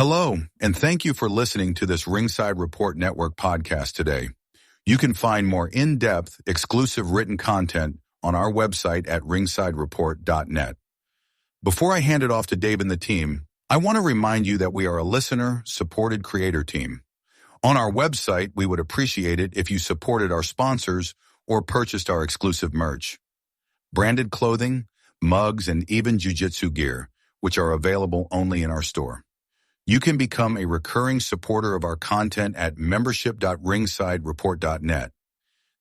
Hello, and thank you for listening to this Ringside Report Network podcast today. You can find more in-depth, exclusive written content on our website at ringsidereport.net. Before I hand it off to Dave and the team, I want to remind you that we are a listener-supported creator team. On our website, we would appreciate it if you supported our sponsors or purchased our exclusive merch. Branded clothing, mugs, and even jiu-jitsu gear, which are available only in our store. You can become a recurring supporter of our content at membership.ringsidereport.net.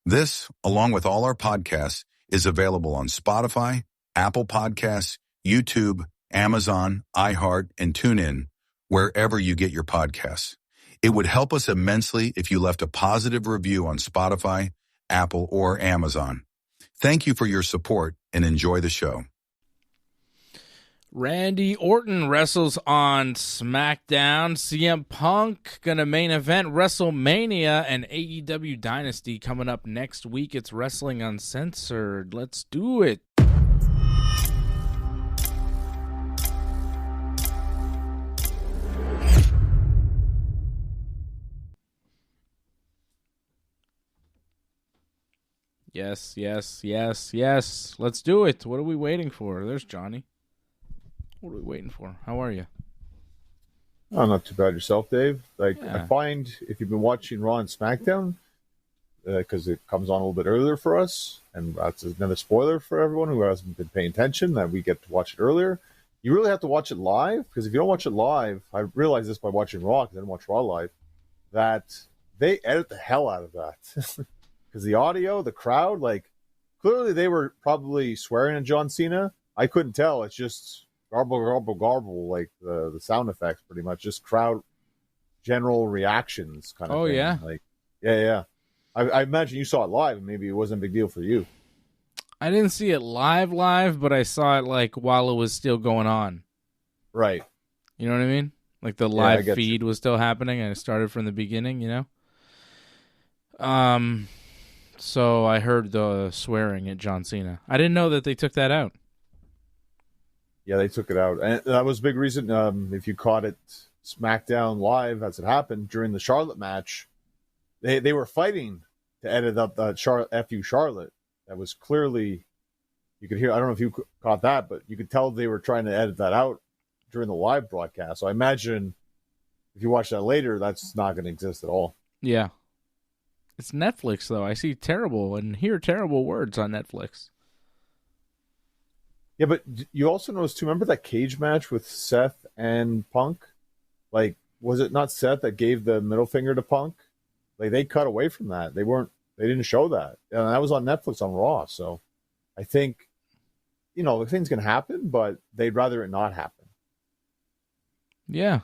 This, along with all our podcasts, is available on Spotify, Apple Podcasts, YouTube, Amazon, iHeart, and TuneIn, wherever you get your podcasts. It would help us immensely if you left a positive review on Spotify, Apple, or Amazon. Thank you for your support and enjoy the show. Randy Orton wrestles on Smackdown. CM Punk gonna main event WrestleMania and AEW Dynasty coming up next week. It's Wrestling Uncensored. Let's do it. Yes, yes, yes, yes. Let's do it. What are we waiting for? There's Johnny. What are we waiting for? How are you? Oh, not too bad yourself, Dave. Yeah. I find if you've been watching Raw and SmackDown, because it comes on a little bit earlier for us, and that's another spoiler for everyone who hasn't been paying attention, that we get to watch it earlier. You really have to watch it live, because if you don't watch it live, I realized this by watching Raw, because I didn't watch Raw live, that they edit the hell out of that. Because the audio, the crowd, clearly they were probably swearing at John Cena. I couldn't tell. It's just garble, garble, garble, like the sound effects, pretty much. Just crowd general reactions kind of thing. Yeah? Yeah. I imagine you saw it live, and maybe it wasn't a big deal for you. I didn't see it live, but I saw it, while it was still going on. Right. You know what I mean? Like the live feed was still happening, and it started from the beginning, you know? So I heard the swearing at John Cena. I didn't know that they took that out. Yeah, they took it out. And that was a big reason, if you caught it SmackDown live as it happened during the Charlotte match, they were fighting to edit up that FU Charlotte. That was clearly, you could hear, I don't know if you caught that, but you could tell they were trying to edit that out during the live broadcast. So I imagine if you watch that later, that's not going to exist at all. Yeah. It's Netflix, though. I see terrible and hear terrible words on Netflix. Yeah, but you also noticed, too, remember that cage match with Seth and Punk? Was it not Seth that gave the middle finger to Punk? They cut away from that. They didn't show that. And that was on Netflix on Raw. So I think, the thing's going to happen, but they'd rather it not happen. Yeah.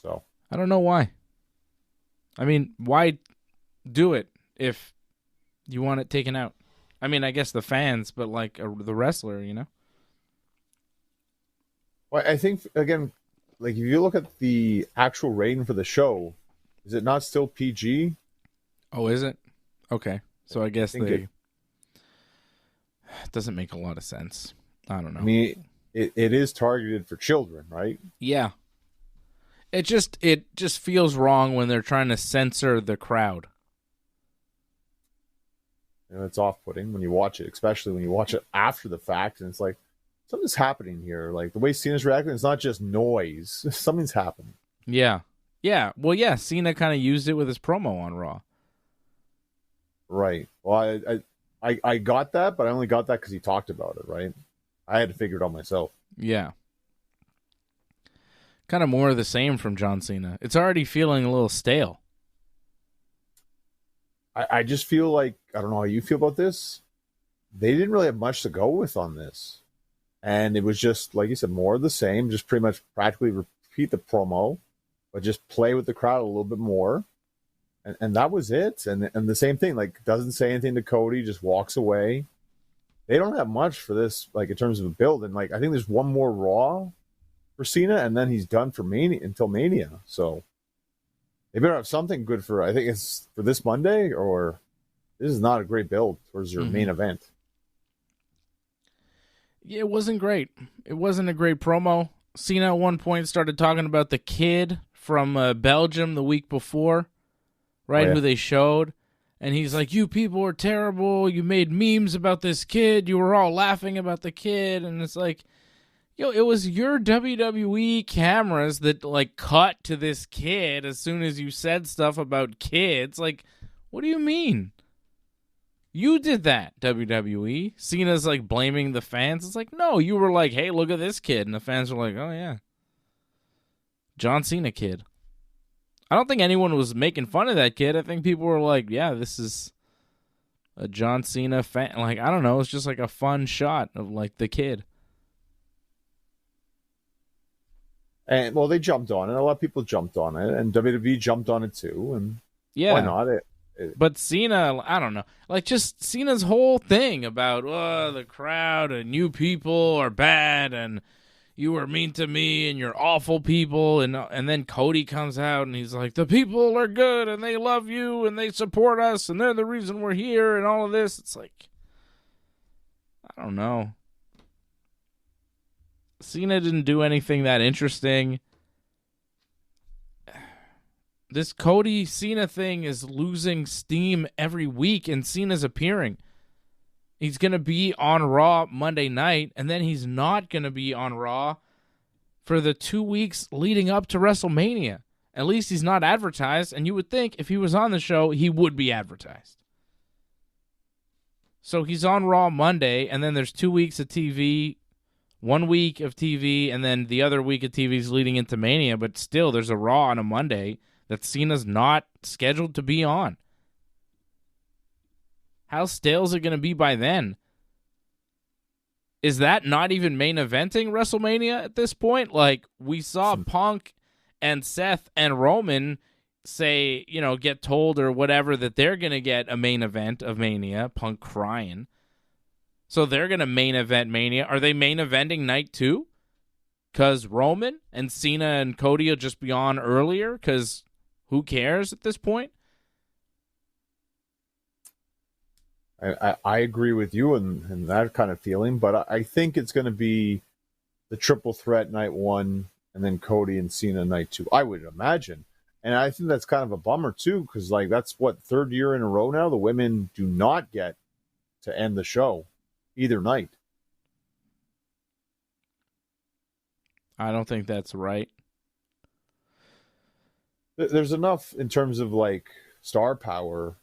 So I don't know why. I mean, why do it if you want it taken out? I mean, I guess the fans, but the wrestler, you know? Well, I think, again, if you look at the actual rating for the show, is it not still PG? Oh, is it? Okay. So I guess it doesn't make a lot of sense. I don't know. I mean, it is targeted for children, right? Yeah. It just feels wrong when they're trying to censor the crowd. And it's off-putting when you watch it, especially when you watch it after the fact, and it's like, something's happening here. The way Cena's reacting, it's not just noise. Something's happening. Yeah. Yeah. Well, yeah, Cena kind of used it with his promo on Raw. Right. Well, I got that, but I only got that because he talked about it, right? I had to figure it out myself. Yeah. Kind of more of the same from John Cena. It's already feeling a little stale. I just feel like, I don't know how you feel about this. They didn't really have much to go with on this. And it was just, like you said, more of the same. Just pretty much practically repeat the promo, but just play with the crowd a little bit more. And that was it. And the same thing, doesn't say anything to Cody, just walks away. They don't have much for this, in terms of a build. And, I think there's one more Raw for Cena, and then he's done for Mania until Mania. So they better have something good for, I think it's for this Monday, or this is not a great build towards your main event. Yeah, it wasn't great. It wasn't a great promo. Cena at one point started talking about the kid from Belgium the week before, right, who they showed. And he's like, you people are terrible. You made memes about this kid. You were all laughing about the kid. And it's like, yo, it was your WWE cameras that, like, cut to this kid as soon as you said stuff about kids. Like, what do you mean? You did that, WWE. Cena's, like, blaming the fans. It's like, no, you were like, hey, look at this kid. And the fans were like, oh, yeah. John Cena kid. I don't think anyone was making fun of that kid. I think people were like, yeah, this is a John Cena fan. Like, I don't know. It's just like a fun shot of, like, the kid. And, well, they jumped on it. A lot of people jumped on it. And WWE jumped on it, too. And yeah. Why not? But Cena, I don't know. Like, just Cena's whole thing about, the crowd and you people are bad and you were mean to me and you're awful people. And then Cody comes out and he's like, the people are good and they love you and they support us and they're the reason we're here and all of this. It's like, I don't know. Cena didn't do anything that interesting. This Cody Cena thing is losing steam every week, and Cena's appearing. He's going to be on Raw Monday night, and then he's not going to be on Raw for the 2 weeks leading up to WrestleMania. At least he's not advertised, and you would think if he was on the show, he would be advertised. So he's on Raw Monday, and then there's 2 weeks of TV, 1 week of TV, and then the other week of TV is leading into Mania, but still there's a Raw on a Monday that Cena's not scheduled to be on. How stale is it going to be by then? Is that not even main eventing WrestleMania at this point? Like, we saw Punk and Seth and Roman say, get told or whatever that they're going to get a main event of Mania, Punk crying. So they're going to main event Mania. Are they main eventing night 2? Because Roman and Cena and Cody will just be on earlier? Because who cares at this point? I agree with you in that kind of feeling, but I think it's going to be the triple threat night 1 and then Cody and Cena night 2. I would imagine. And I think that's kind of a bummer, too, because, like, that's, third year in a row now? The women do not get to end the show either night. I don't think that's right. There's enough in terms of, like, star power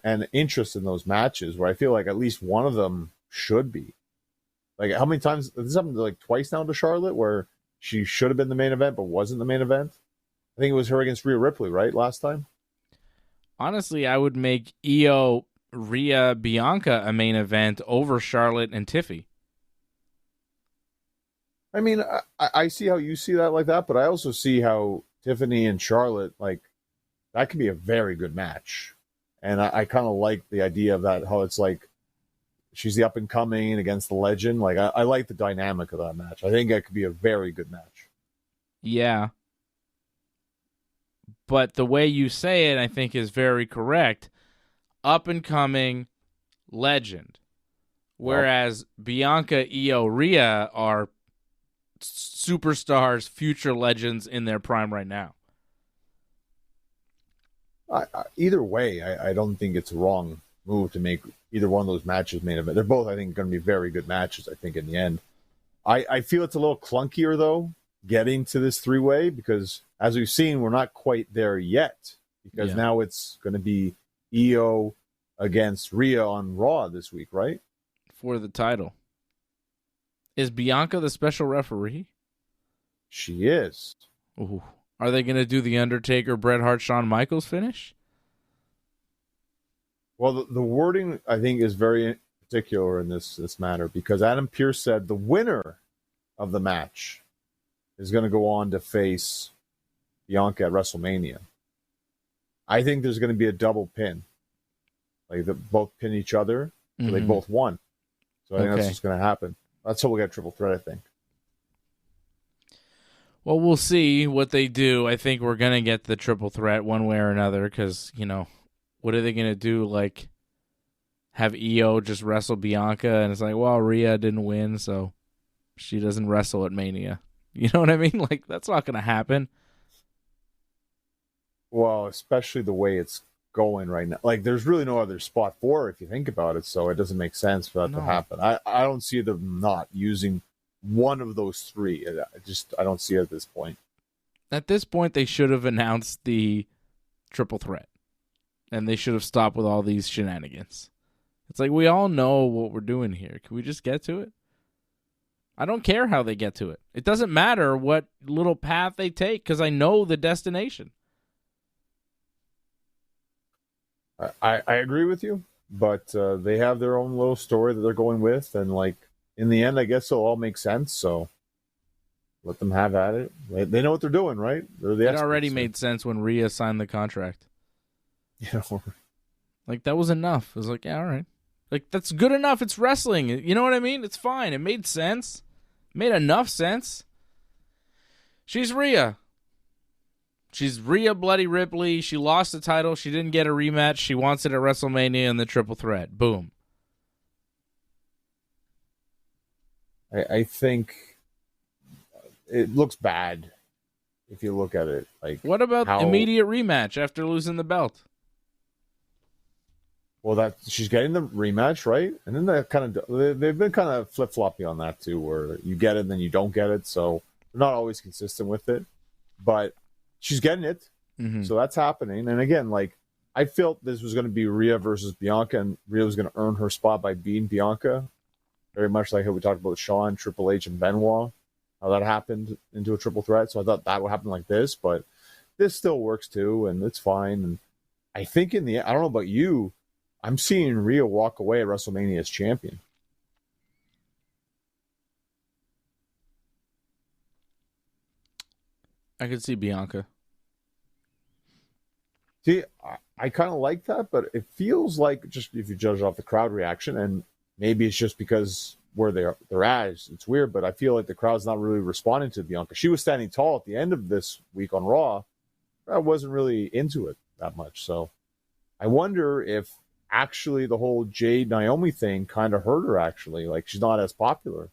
and interest in those matches where I feel like at least one of them should be. Like, how many times? This happened like twice now to Charlotte where she should have been the main event but wasn't the main event. I think it was her against Rhea Ripley, right? Last time? Honestly, I would make Io, Rhea, Bianca a main event over Charlotte and Tiffy. I mean, I see how you see that like that, but I also see how Tiffany and Charlotte, like, that could be a very good match. And I kind of like the idea of that, how it's like she's the up-and-coming against the legend. Like, I like the dynamic of that match. I think that could be a very good match. Yeah. But the way you say it, I think, is very correct. Up-and-coming legend. Whereas Bianca, Io, Rhea are superstars, future legends in their prime right now. Either way, I don't think it's a wrong move to make either one of those matches main event. They're both, I think, going to be very good matches, I think, in the end. I feel it's a little clunkier, though, getting to this three-way, because, as we've seen, we're not quite there yet, because now it's going to be Io against Rhea on Raw this week, right? For the title. Is Bianca the special referee? She is. Ooh. Are they going to do the Undertaker, Bret Hart, Shawn Michaels finish? Well, the wording, I think, is very particular in this matter, because Adam Pearce said the winner of the match is going to go on to face Bianca at WrestleMania. I think there's going to be a double pin. Like, they both pin each other, so they both won. So I think that's what's going to happen. That's how we'll get triple threat, I think. Well, we'll see what they do. I think we're going to get the triple threat one way or another because, what are they going to do? Like, have Io just wrestle Bianca? And it's like, well, Rhea didn't win, so she doesn't wrestle at Mania. You know what I mean? Like, that's not going to happen. Well, especially the way it's going right now. Like, there's really no other spot for her if you think about it, so it doesn't make sense for that to happen. I don't see them not using one of those three. I don't see it at this point. At this point, they should have announced the triple threat, and they should have stopped with all these shenanigans. It's like, we all know what we're doing here. Can we just get to it? I don't care how they get to it. It doesn't matter what little path they take because I know the destination. I agree with you, but they have their own little story that they're going with, and like in the end, I guess it'll all make sense. So let them have at it. They know what they're doing, right? It already made sense when Rhea signed the contract. Yeah, like that was enough. It was like, yeah, all right. Like, that's good enough. It's wrestling. You know what I mean? It's fine. It made sense. It made enough sense. She's Rhea. She's Rhea Bloody Ripley. She lost the title. She didn't get a rematch. She wants it at WrestleMania in the triple threat. Boom. I think it looks bad if you look at it. Like, what about immediate rematch after losing the belt? Well, that she's getting the rematch, right? And then they've been kind of flip-floppy on that too, where you get it and then you don't get it. So they're not always consistent with it. But she's getting it. Mm-hmm. So that's happening. And again, like, I felt this was going to be Rhea versus Bianca, and Rhea was going to earn her spot by beating Bianca. Very much like how we talked about Shawn, Triple H, and Benoit, how that happened into a triple threat. So I thought that would happen like this, but this still works too, and it's fine. And I think in the end, I don't know about you, I'm seeing Rhea walk away at WrestleMania as champion. I could see Bianca. See, I kind of like that, but it feels like, just if you judge off the crowd reaction, and maybe it's just because where they're at, it's weird, but I feel like the crowd's not really responding to Bianca. She was standing tall at the end of this week on Raw. I wasn't really into it that much. So I wonder if actually the whole Jade Naomi thing kind of hurt her, actually. Like, she's not as popular.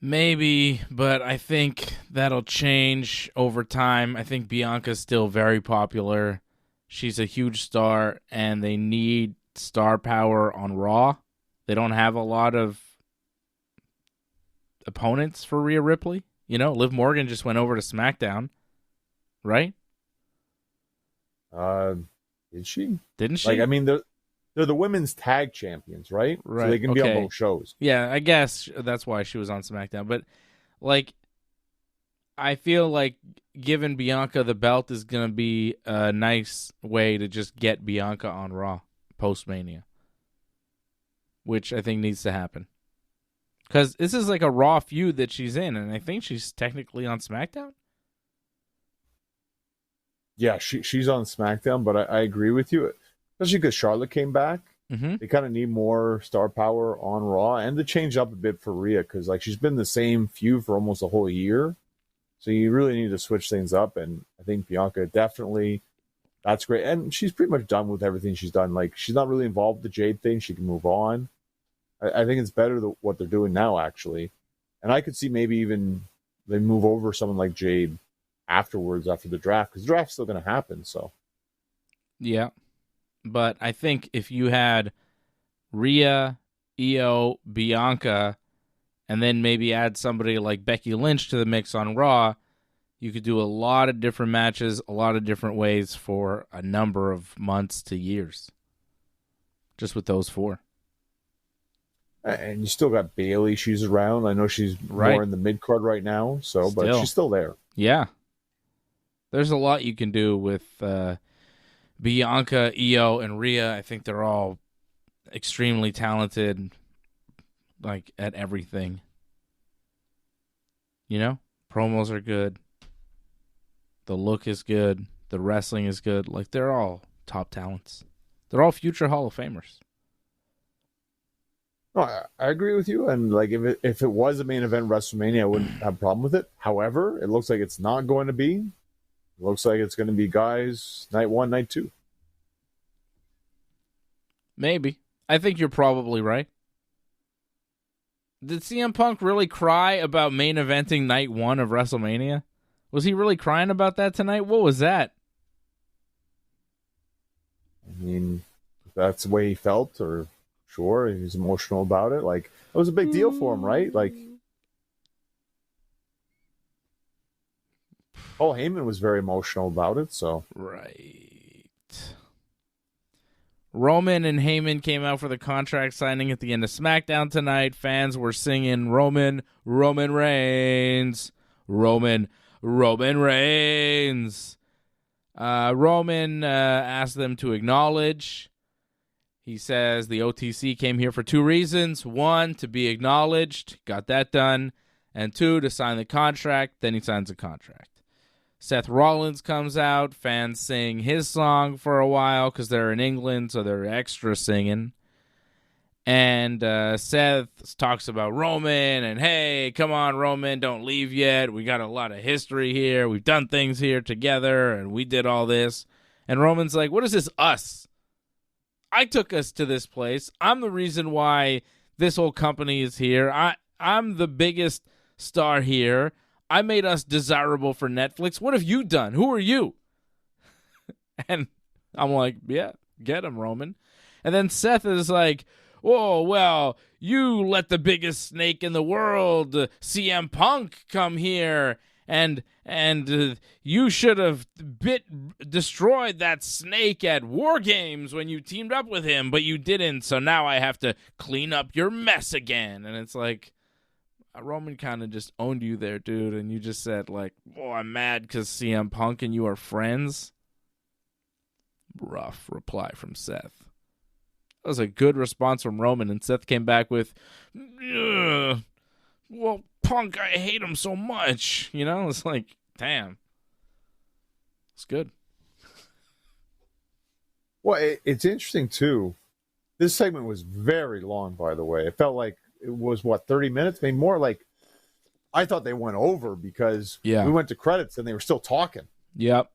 Maybe, but I think that'll change over time. I think Bianca's still very popular. She's a huge star, and they need star power on Raw. They don't have a lot of opponents for Rhea Ripley. You know, Liv Morgan just went over to SmackDown, right? Did she? Didn't she? Like, I mean, they're the women's tag champions, right? Right. So they can be on both shows. Yeah, I guess that's why she was on SmackDown. But, like, I feel like giving Bianca the belt is going to be a nice way to just get Bianca on Raw post-Mania, which I think needs to happen. Because this is like a Raw feud that she's in, and I think she's technically on SmackDown. Yeah, she's on SmackDown, but I agree with you, especially because Charlotte came back. Mm-hmm. They kind of need more star power on Raw, and to change up a bit for Rhea, because like she's been the same feud for almost a whole year. So you really need to switch things up, and I think Bianca definitely, that's great. And she's pretty much done with everything she's done. Like, she's not really involved with the Jade thing. She can move on. I think it's better what they're doing now, actually. And I could see maybe even they move over someone like Jade afterwards, after the draft, because the draft's still going to happen. So, yeah. But I think if you had Rhea, Io, Bianca, and then maybe add somebody like Becky Lynch to the mix on Raw, you could do a lot of different matches, a lot of different ways for a number of months to years. Just with those four. And you still got Bayley. She's around. I know she's more in the mid-card right now, but she's still there. Yeah. There's a lot you can do with Bianca, Io, and Rhea. I think they're all extremely talented, like, at everything. You know? Promos are good. The look is good. The wrestling is good. Like, they're all top talents. They're all future Hall of Famers. No, I agree with you. And like, if it was a main event WrestleMania, I wouldn't have a problem with it. However, it looks like it's not going to be. It looks like it's going to be guys night 1, night 2. Maybe. I think you're probably right. Did CM Punk really cry about main eventing night 1 of WrestleMania? Was he really crying about that tonight? What was that? I mean, if that's the way he felt, or sure, he's emotional about it. Like, it was a big deal for him, right? Like, Paul Heyman was very emotional about it, so. Right. Roman and Heyman came out for the contract signing at the end of SmackDown tonight. Fans were singing Roman Reigns. Roman Reigns. Roman asked them to acknowledge. He says the OTC came here for 2 reasons. 1, to be acknowledged. Got that done. And 2, to sign the contract. Then he signs the contract. Seth Rollins comes out. Fans sing his song for a while because they're in England, so they're extra singing. And Seth talks about Roman and, hey, come on, Roman, don't leave yet. We got a lot of history here. We've done things here together, and we did all this. And Roman's like, what is this us? I took us to this place. I'm the reason why this whole company is here. I'm the biggest star here. I made us desirable for Netflix. What have you done? Who are you? And I'm like, yeah, get him, Roman. And then Seth is like, oh, well, you let the biggest snake in the world, CM Punk, come here, and you should have destroyed that snake at War Games when you teamed up with him, but you didn't, so now I have to clean up your mess again. And it's like, Roman kind of just owned you there, dude, and you just said, like, oh, I'm mad because CM Punk and you are friends. Rough reply from Seth. That was a good response from Roman, and Seth came back with, well, Punk, I hate him so much. You know, it's like, damn. It's good. Well, it's interesting, too. This segment was very long, by the way. It felt like it was, 30 minutes? Maybe more. Like, I thought they went over because we went to credits and they were still talking. Yep.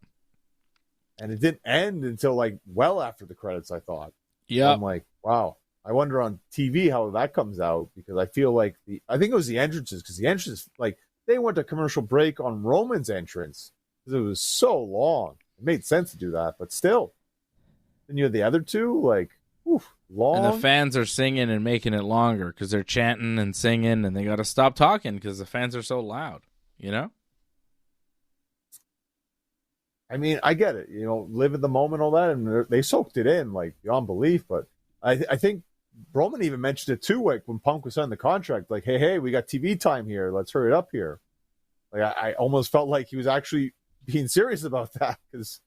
And it didn't end until, like, well after the credits, I thought. Yeah. I'm like, wow. I wonder on TV how that comes out, because I feel like I think it was the entrances, because the entrances, like, they went to commercial break on Roman's entrance because it was so long. It made sense to do that, but still. Then you had the other two, like, oof, long. And the fans are singing and making it longer because they're chanting and singing, and they got to stop talking because the fans are so loud, you know? I mean, I get it. You know, live in the moment, all that, and they soaked it in, like, beyond belief. But I think Roman even mentioned it, too, like, when Punk was signing the contract, like, hey, we got TV time here. Let's hurry it up here. Like, I almost felt like he was actually being serious about that, because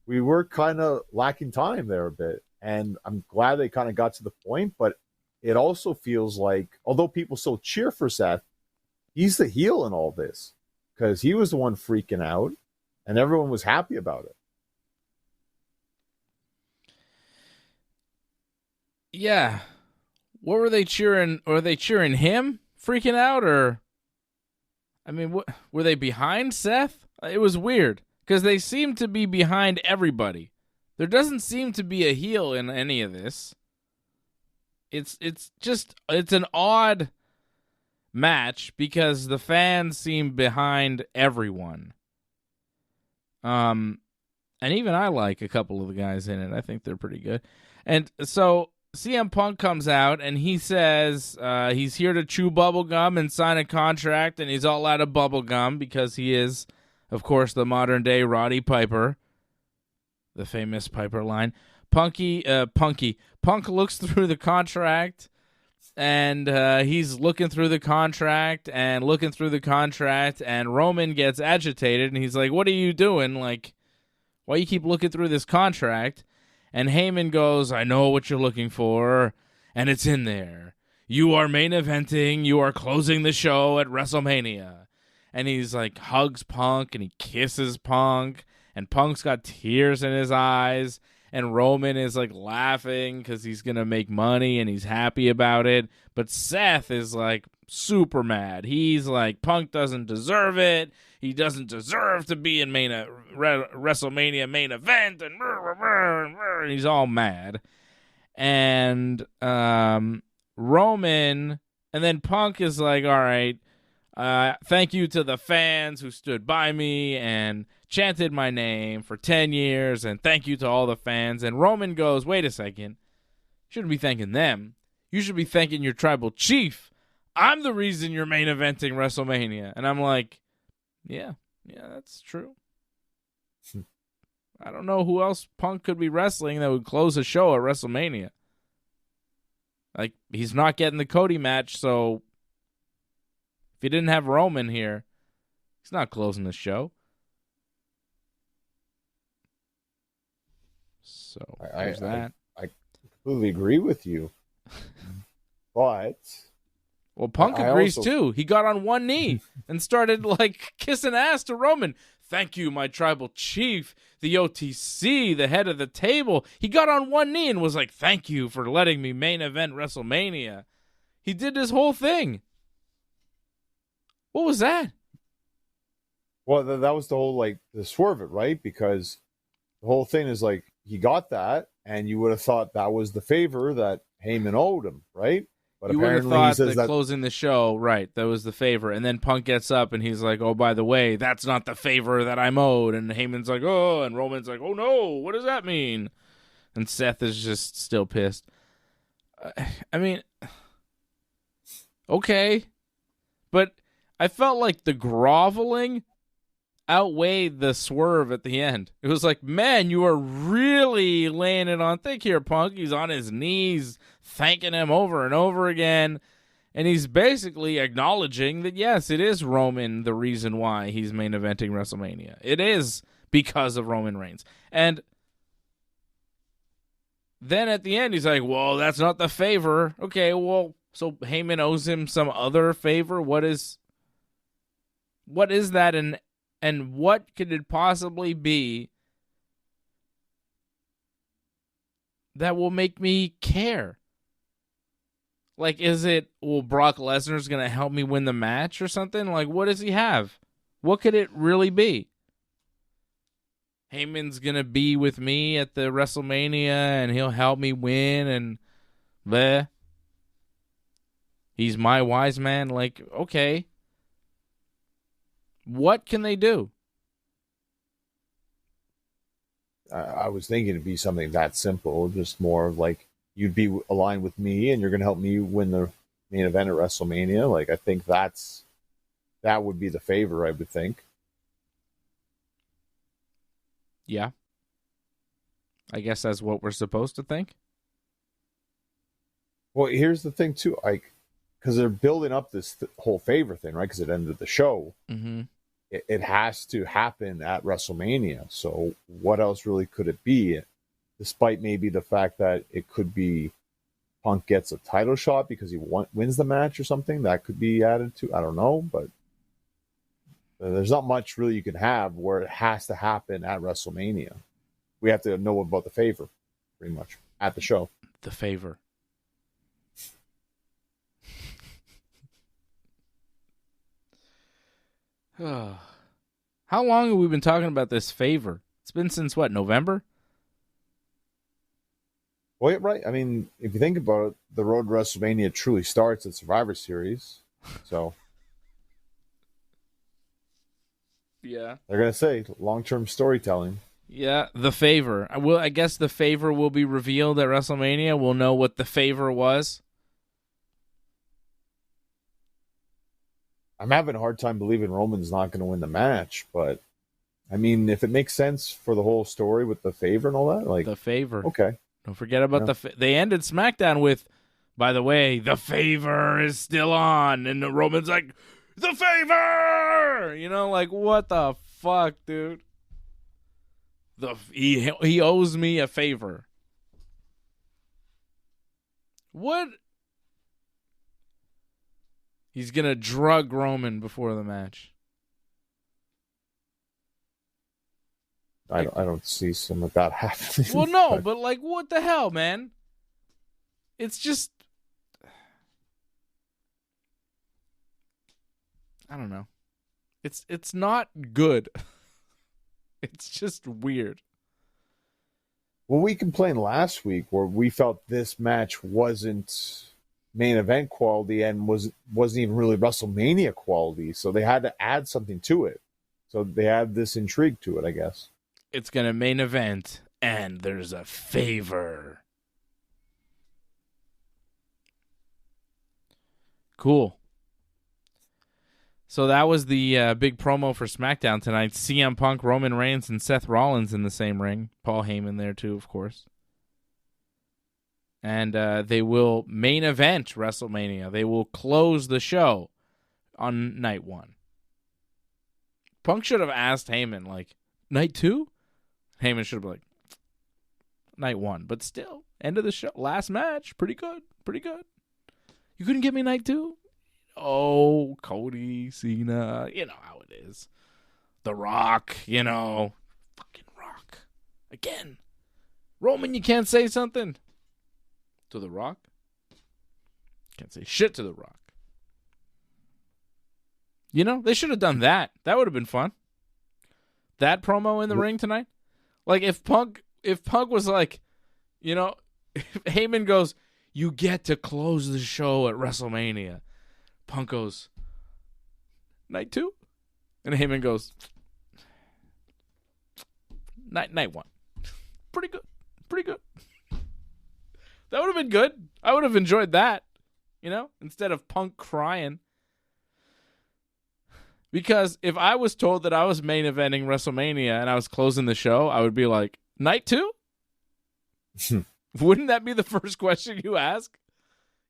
we were kind of lacking time there a bit. And I'm glad they kind of got to the point, but it also feels like, although people still cheer for Seth, he's the heel in all this, because he was the one freaking out, and everyone was happy about it. Yeah. What were they cheering? Were they cheering him freaking out, or? I mean, what, were they behind Seth? It was weird, because they seemed to be behind everybody. There doesn't seem to be a heel in any of this. It's an odd match because the fans seem behind everyone. And even I like a couple of the guys in it. I think they're pretty good. And so CM Punk comes out and he says he's here to chew bubblegum and sign a contract, and he's all out of bubblegum because he is, of course, the modern day Roddy Piper. The famous Piper line. Punk looks through the contract, and he's looking through the contract, and Roman gets agitated, and he's like, what are you doing? Like, why you keep looking through this contract? And Heyman goes, I know what you're looking for, and it's in there. You are main eventing. You are closing the show at WrestleMania. And he's like, hugs Punk, and he kisses Punk. And Punk's got tears in his eyes, and Roman is like laughing because he's going to make money and he's happy about it. But Seth is like super mad. He's like, Punk doesn't deserve it. He doesn't deserve to be in WrestleMania main event. And he's all mad. And Roman And then Punk is like, all right, thank you to the fans who stood by me and chanted my name for 10 years, and thank you to all the fans. And Roman goes, wait a second. You shouldn't be thanking them. You should be thanking your tribal chief. I'm the reason you're main eventing WrestleMania. And I'm like, yeah, that's true. I don't know who else Punk could be wrestling that would close a show at WrestleMania. Like, he's not getting the Cody match, so if he didn't have Roman here, he's not closing the show. So, there's that. I completely agree with you. But... Well, Punk agrees too. He got on one knee and started, like, kissing ass to Roman. Thank you, my tribal chief, the OTC, the head of the table. He got on one knee and was like, thank you for letting me main event WrestleMania. He did this whole thing. What was that? Well, that was the whole, like, the Swerve it, right? Because the whole thing is, like, he got that, and you would have thought that was the favor that Heyman owed him, right? But you would have thought that closing the show, right, that was the favor. And then Punk gets up and he's like, oh, by the way, that's not the favor that I'm owed. And Heyman's like, oh, and Roman's like, oh, no, what does that mean? And Seth is just still pissed. I mean, okay. But I felt like the groveling outweighed the swerve at the end. It was like, man, you are really laying it on thick here, Punk. He's on his knees, thanking him over and over again. And he's basically acknowledging that, yes, it is Roman the reason why he's main eventing WrestleMania. It is because of Roman Reigns. And then at the end, he's like, well, that's not the favor. Okay, well, so Heyman owes him some other favor? What is that, and what could it possibly be that will make me care? Like, is it, well, Brock Lesnar's going to help me win the match or something? Like, what does he have? What could it really be? Heyman's going to be with me at the WrestleMania and he'll help me win and bleh. He's my wise man. Like, okay. What can they do? I was thinking it'd be something that simple, just more of like, you'd be aligned with me and you're going to help me win the main event at WrestleMania. Like, I think that would be the favor, I would think. Yeah. I guess that's what we're supposed to think. Well, here's the thing too, like, because they're building up this whole favor thing, right? Because it ended the show. Mm-hmm. It has to happen at WrestleMania. So what else really could it be? Despite maybe the fact that it could be Punk gets a title shot because he wins the match or something, that could be added to. I don't know, but there's not much really you can have where it has to happen at WrestleMania. We have to know about the favor, pretty much, at the show. The favor. How long have we been talking about this favor? It's been since what, November? Well, right. I mean, if you think about it, the road to WrestleMania truly starts at Survivor Series. So, yeah, they're gonna say long-term storytelling. Yeah, the favor. I guess the favor will be revealed at WrestleMania. We'll know what the favor was. I'm having a hard time believing Roman's not going to win the match, but I mean, if it makes sense for the whole story with the favor and all that, like the favor. Okay. Don't forget about they ended SmackDown with, by the way, the favor is still on, and the Roman's like, the favor. You know, like, what the fuck, dude? He owes me a favor. What? He's going to drug Roman before the match. I don't see some of that happening. Well, no, but like, what the hell, man? It's just, I don't know. It's not good. It's just weird. Well, we complained last week where we felt this match wasn't main event quality and wasn't even really WrestleMania quality. So they had to add something to it. So they add this intrigue to it, I guess. It's going to main event, and there's a favor. Cool. So that was the big promo for SmackDown tonight. CM Punk, Roman Reigns, and Seth Rollins in the same ring. Paul Heyman there too, of course. And they will main event WrestleMania. They will close the show on night 1. Punk should have asked Heyman, like, night 2? Heyman should have been like, night 1. But still, end of the show. Last match. Pretty good. Pretty good. You couldn't give me night 2? Oh, Cody, Cena. You know how it is. The Rock, you know. Fucking Rock. Again. Roman, you can't say something. To The Rock? Can't say shit to The Rock. You know, they should have done that. That would have been fun. That promo in the ring tonight. Like, if Punk was like, you know, if Heyman goes, you get to close the show at WrestleMania. Punk goes, night 2? And Heyman goes, night 1. Pretty good. Pretty good. That would have been good. I would have enjoyed that, you know, instead of Punk crying. Because if I was told that I was main eventing WrestleMania and I was closing the show, I would be like, night 2? Wouldn't that be the first question you ask?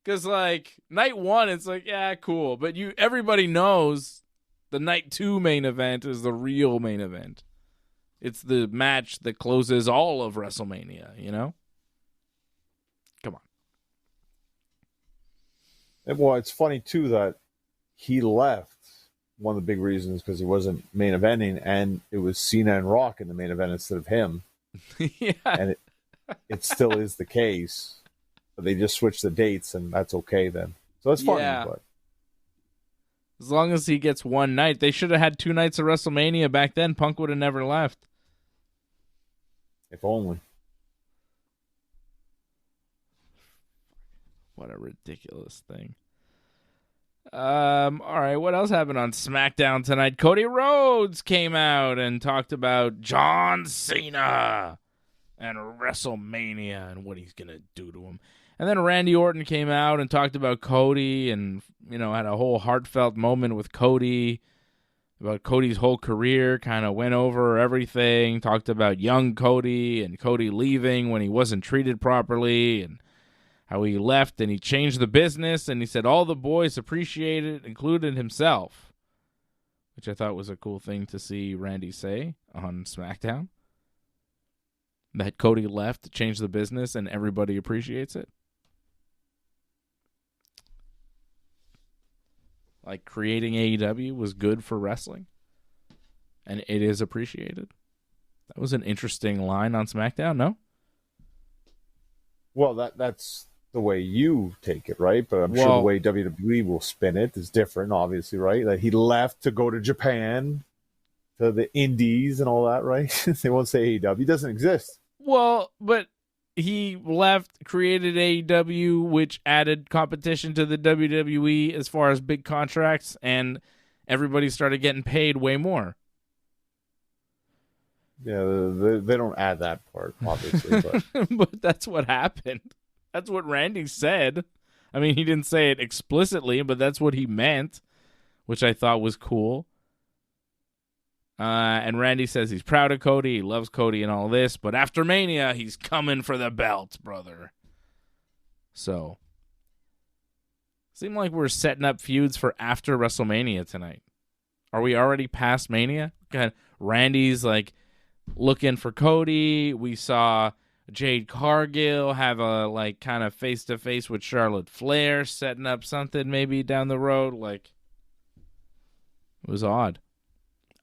Because, like, night 1, it's like, yeah, cool. But everybody knows the night 2 main event is the real main event. It's the match that closes all of WrestleMania, you know? Come on. And, well, it's funny, too, that he left. One of the big reasons because he wasn't main eventing, and it was Cena and Rock in the main event instead of him. Yeah. And it still is the case. But they just switched the dates, and that's okay then. So that's funny. Yeah. But As long as he gets one night. They should have had 2 nights of WrestleMania back then. Punk would have never left. if only. What a ridiculous thing. All right, what else happened on SmackDown tonight? Cody Rhodes came out and talked about John Cena and WrestleMania and what he's going to do to him. And then Randy Orton came out and talked about Cody and, you know, had a whole heartfelt moment with Cody, about Cody's whole career, kind of went over everything, talked about young Cody and Cody leaving when he wasn't treated properly and how he left and he changed the business, and he said all the boys appreciate it, including himself, which I thought was a cool thing to see Randy say on SmackDown, that Cody left to change the business and everybody appreciates it. Like, creating AEW was good for wrestling, and it is appreciated. That was an interesting line on SmackDown, no? Well, that's the way you take it, right? But I'm sure the way WWE will spin it is different, obviously, right? Like, he left to go to Japan, to the Indies and all that, right? They won't say AEW. It doesn't exist. Well, but he left, created AEW, which added competition to the WWE as far as big contracts, and everybody started getting paid way more. Yeah, they don't add that part, obviously. But but that's what happened. That's what Randy said. I mean, he didn't say it explicitly, but that's what he meant, which I thought was cool. And Randy says he's proud of Cody, he loves Cody and all this, but after Mania, he's coming for the belt, brother. So, seemed like we're setting up feuds for after WrestleMania tonight. Are we already past Mania? Randy's like looking for Cody. We saw Jade Cargill have a like kind of face-to-face with Charlotte Flair, setting up something maybe down the road. Like, it was odd.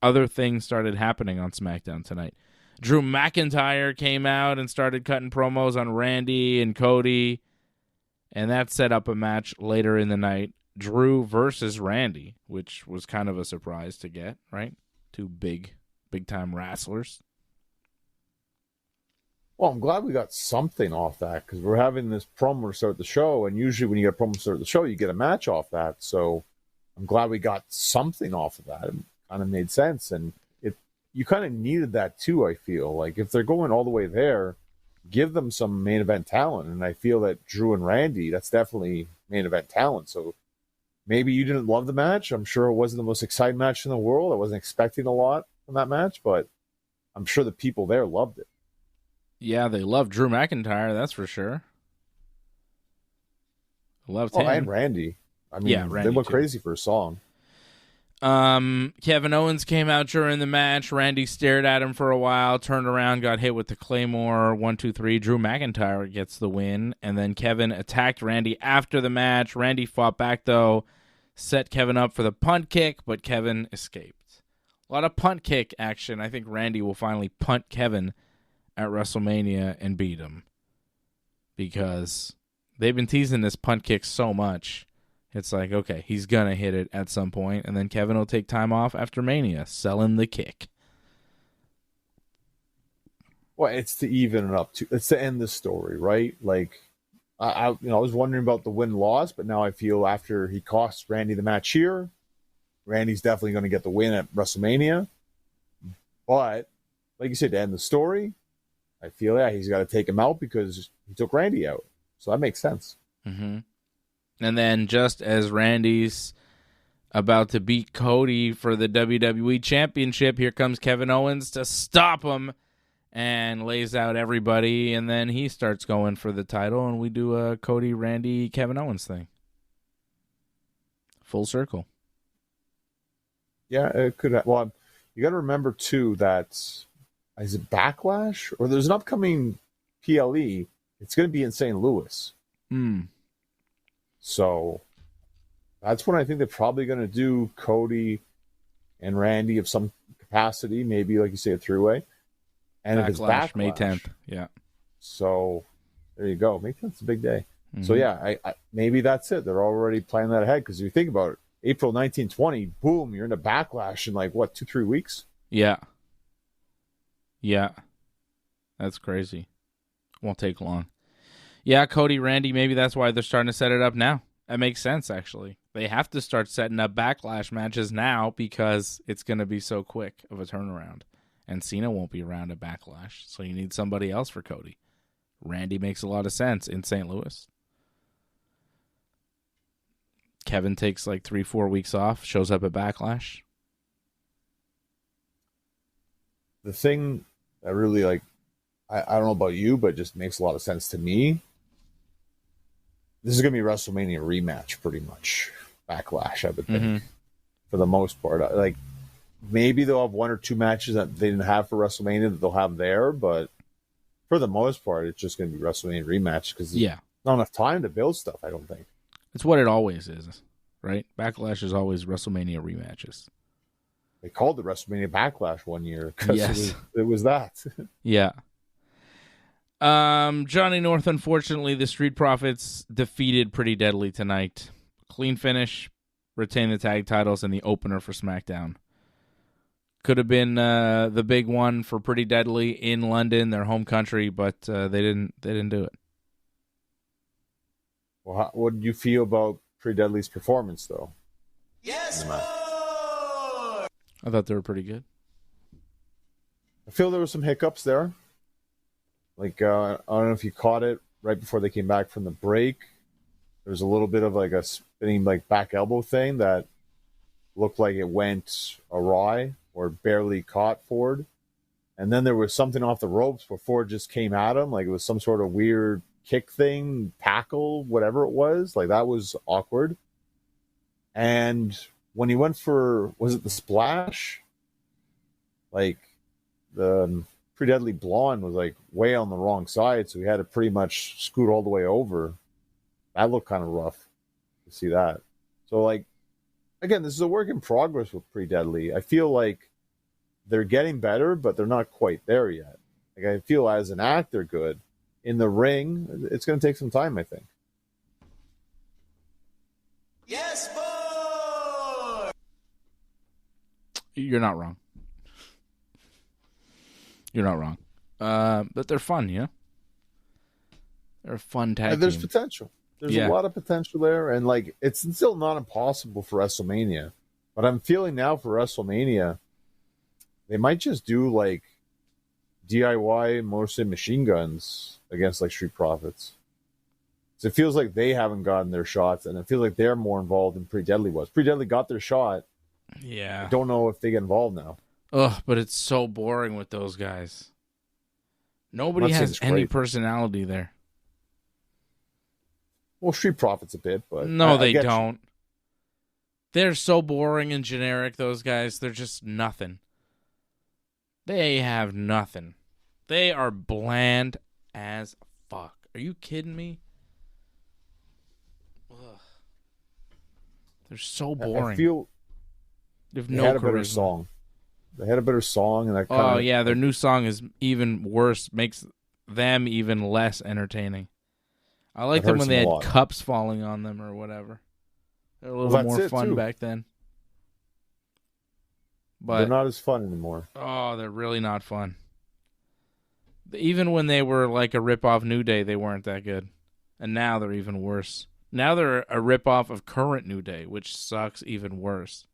Other things started happening on SmackDown tonight. Drew McIntyre came out and started cutting promos on Randy and Cody, and that set up a match later in the night. Drew versus Randy, which was kind of a surprise to get, right? Two big-time wrestlers. Well, I'm glad we got something off that because we're having this promo to start the show, and usually when you get a promo to start the show, you get a match off that. So I'm glad we got something off of that. It kind of made sense, and you kind of needed that too. I feel like if they're going all the way there, give them some main event talent, and I feel that Drew and Randy, that's definitely main event talent. So maybe you didn't love the match. I'm sure it wasn't the most exciting match in the world. I wasn't expecting a lot from that match, but I'm sure the people there loved it. Yeah, they love Drew McIntyre, that's for sure. Loved him. And Randy. I mean, yeah, Randy they went too. crazy for a song. Kevin Owens came out during the match. Randy stared at him for a while, turned around, got hit with the Claymore. 1, 2, 3. Drew McIntyre gets the win, and then Kevin attacked Randy after the match. Randy fought back, though, set Kevin up for the punt kick, but Kevin escaped. A lot of punt kick action. I think Randy will finally punt Kevin at WrestleMania and beat him because they've been teasing this punt kick so much. It's like, okay, he's going to hit it at some point, and then Kevin will take time off after Mania, selling the kick. Well, it's to even it up. It's to end the story, right? Like, I was wondering about the win-loss, but now I feel after he cost Randy the match here, Randy's definitely going to get the win at WrestleMania. But, like you said, to end the story, I feel, he's got to take him out because he took Randy out. So that makes sense. Mm-hmm. And then just as Randy's about to beat Cody for the WWE Championship, here comes Kevin Owens to stop him and lays out everybody. And then he starts going for the title, and we do a Cody, Randy, Kevin Owens thing. Full circle. Yeah, it could have. Well, you got to remember, too, that is it Backlash? Or there's an upcoming PLE. It's going to be in St. Louis. So that's when I think they're probably going to do Cody and Randy of some capacity, maybe like you say a three-way. And if it's Backlash, May 10th, yeah. So there you go. May 10th's a big day. Mm-hmm. So yeah, I maybe that's it. They're already planning that ahead because if you think about it, April 1920, boom, you're into Backlash in like, 2-3 weeks? Yeah. Yeah. That's crazy. Won't take long. Yeah, Cody, Randy, maybe that's why they're starting to set it up now. That makes sense, actually. They have to start setting up Backlash matches now because it's going to be so quick of a turnaround. And Cena won't be around at Backlash, so you need somebody else for Cody. Randy makes a lot of sense in St. Louis. Kevin takes like 3-4 weeks off, shows up at Backlash. The thing that really, like, I don't know about you, but it just makes a lot of sense to me. This is going to be a WrestleMania rematch, pretty much. Backlash, I would think, for the most part. Like, maybe they'll have 1 or 2 matches that they didn't have for WrestleMania that they'll have there, but for the most part, it's just going to be WrestleMania rematch because there's not enough time to build stuff, I don't think. It's what it always is, right? Backlash is always WrestleMania rematches. They called it WrestleMania Backlash one year because it was that. Yeah. Johnny North, unfortunately, the Street Profits defeated Pretty Deadly tonight. Clean finish, retain the tag titles, and the opener for SmackDown. Could have been the big one for Pretty Deadly in London, their home country, but they didn't do it. Well, what did you feel about Pretty Deadly's performance, though? Yes, I thought they were pretty good. I feel there were some hiccups there. Like, I don't know if you caught it right before they came back from the break. There was a little bit of like a spinning like back elbow thing that looked like it went awry or barely caught Ford. And then there was something off the ropes where Ford just came at him. Like it was some sort of weird kick thing, tackle, whatever it was. Like that was awkward. And when he went for, was it the splash? Like the Pretty Deadly Blonde was like way on the wrong side, so he had to pretty much scoot all the way over. That looked kind of rough to see that. So like, again, this is a work in progress with Pretty Deadly. I feel like they're getting better, but they're not quite there yet. Like I feel as an act, they're good. In the ring, it's going to take some time, I think. Yes, boy! You're not wrong. You're not wrong. But they're fun, yeah. They're a fun tag And there's team. potential. There's a lot of potential there, and like it's still not impossible for WrestleMania. But I'm feeling now for WrestleMania, they might just do like DIY mostly machine guns against like Street Profits. So it feels like they haven't gotten their shots, and it feels like they're more involved than Pretty Deadly was. Pretty Deadly got their shot. Yeah. I don't know if they get involved now. Ugh, but it's so boring with those guys. Nobody has any personality there. Well, Street Profits a bit, but no, they don't. They're so boring and generic, those guys. They're just nothing. They have nothing. They are bland as fuck. Are you kidding me? Ugh. They're so boring. I feel they have they no had a charisma. better song. They had a better song, and that kind Oh, yeah, their new song is even worse, makes them even less entertaining. I like them when they had cups falling on them or whatever. They're a little more fun back then. But they're not as fun anymore. Oh, they're really not fun. Even when they were like a rip-off New Day, they weren't that good. And now they're even worse. Now they're a rip-off of current New Day, which sucks even worse.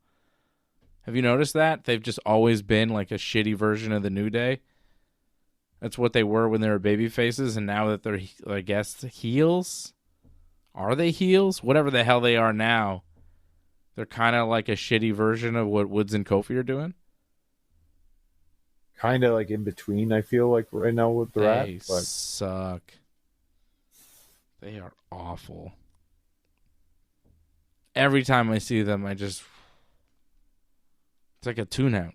Have you noticed that? They've just always been like a shitty version of the New Day. That's what they were when they were baby faces, and now that they're, I guess, heels? Are they heels? Whatever the hell they are now, they're kind of like a shitty version of what Woods and Kofi are doing. Kind of like in between, I feel like right now what they're at. They But suck. They are awful. Every time I see them, it's like a tune-out.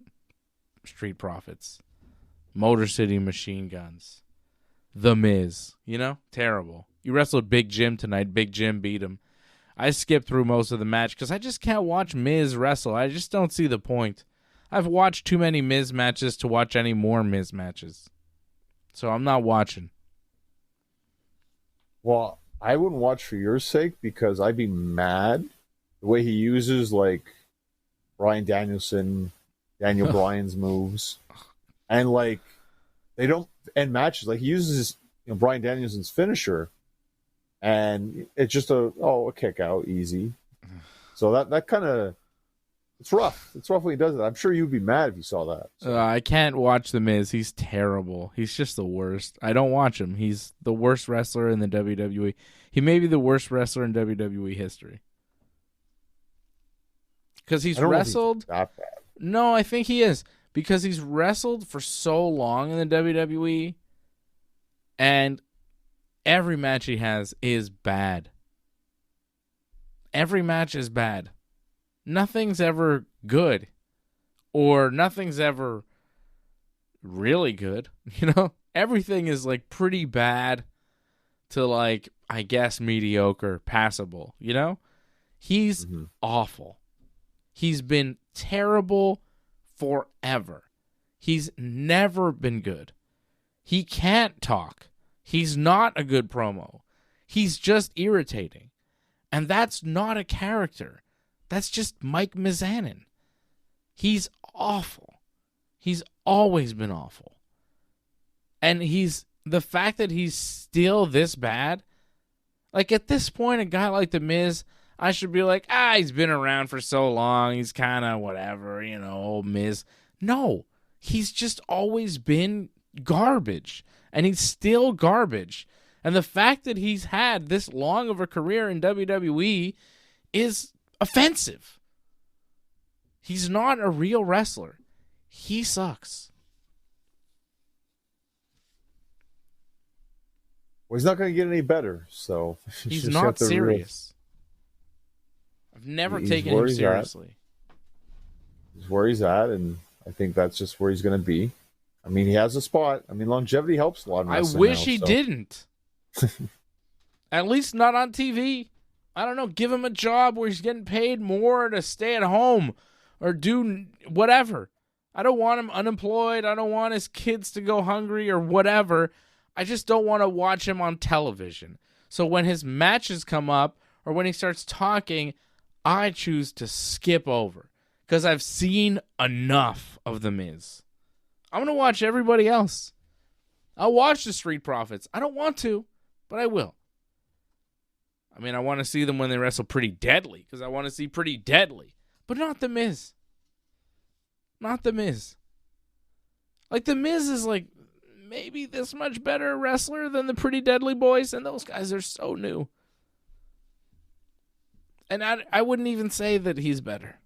Street Profits. Motor City Machine Guns. The Miz. You know? Terrible. You wrestled Big Jim tonight. Big Jim beat him. I skipped through most of the match because I just can't watch Miz wrestle. I just don't see the point. I've watched too many Miz matches to watch any more Miz matches. So I'm not watching. Well, I wouldn't watch for your sake because I'd be mad the way he uses like Bryan Danielson, Daniel Bryan's moves. And like they don't end matches. Like he uses Bryan Danielson's finisher, and it's just a kick out easy. So that kind of it's rough. It's rough when he does it. I'm sure you'd be mad if you saw that. So. I can't watch The Miz. He's terrible. He's just the worst. I don't watch him. He's the worst wrestler in the WWE. He may be the worst wrestler in WWE history. Because he's wrestled. That bad. No, I think he is. Because he's wrestled for so long in the WWE, and every match he has is bad. Every match is bad. Nothing's ever good, or nothing's ever really good. You know, everything is like pretty bad to like, I guess, mediocre, passable. You know, he's awful. He's been terrible forever. He's never been good. He can't talk. He's not a good promo. He's just irritating. And that's not a character. That's just Mike Mizanin. He's awful. He's always been awful. And the fact that he's still this bad, like at this point, a guy like The Miz, I should be like, he's been around for so long. He's kind of whatever, old Miz. No, he's just always been garbage. And he's still garbage. And the fact that he's had this long of a career in WWE is offensive. He's not a real wrestler. He sucks. Well, he's not going to get any better, so he's not serious. I've never taken him seriously. He's where he's at, and I think that's just where he's going to be. I mean, he has a spot. I mean, longevity helps a lot in wrestling. I wish he didn't. At least not on TV. I don't know, give him a job where he's getting paid more to stay at home or do whatever. I don't want him unemployed. I don't want his kids to go hungry or whatever. I just don't want to watch him on television. So when his matches come up or when he starts talking, I choose to skip over because I've seen enough of The Miz. I'm going to watch everybody else. I'll watch the Street Profits. I don't want to, but I will. I mean, I want to see them when they wrestle Pretty Deadly, because I want to see Pretty Deadly, but not The Miz. Not The Miz. Like, The Miz is like maybe this much better wrestler than the Pretty Deadly boys, and those guys are so new. And I wouldn't even say that he's better.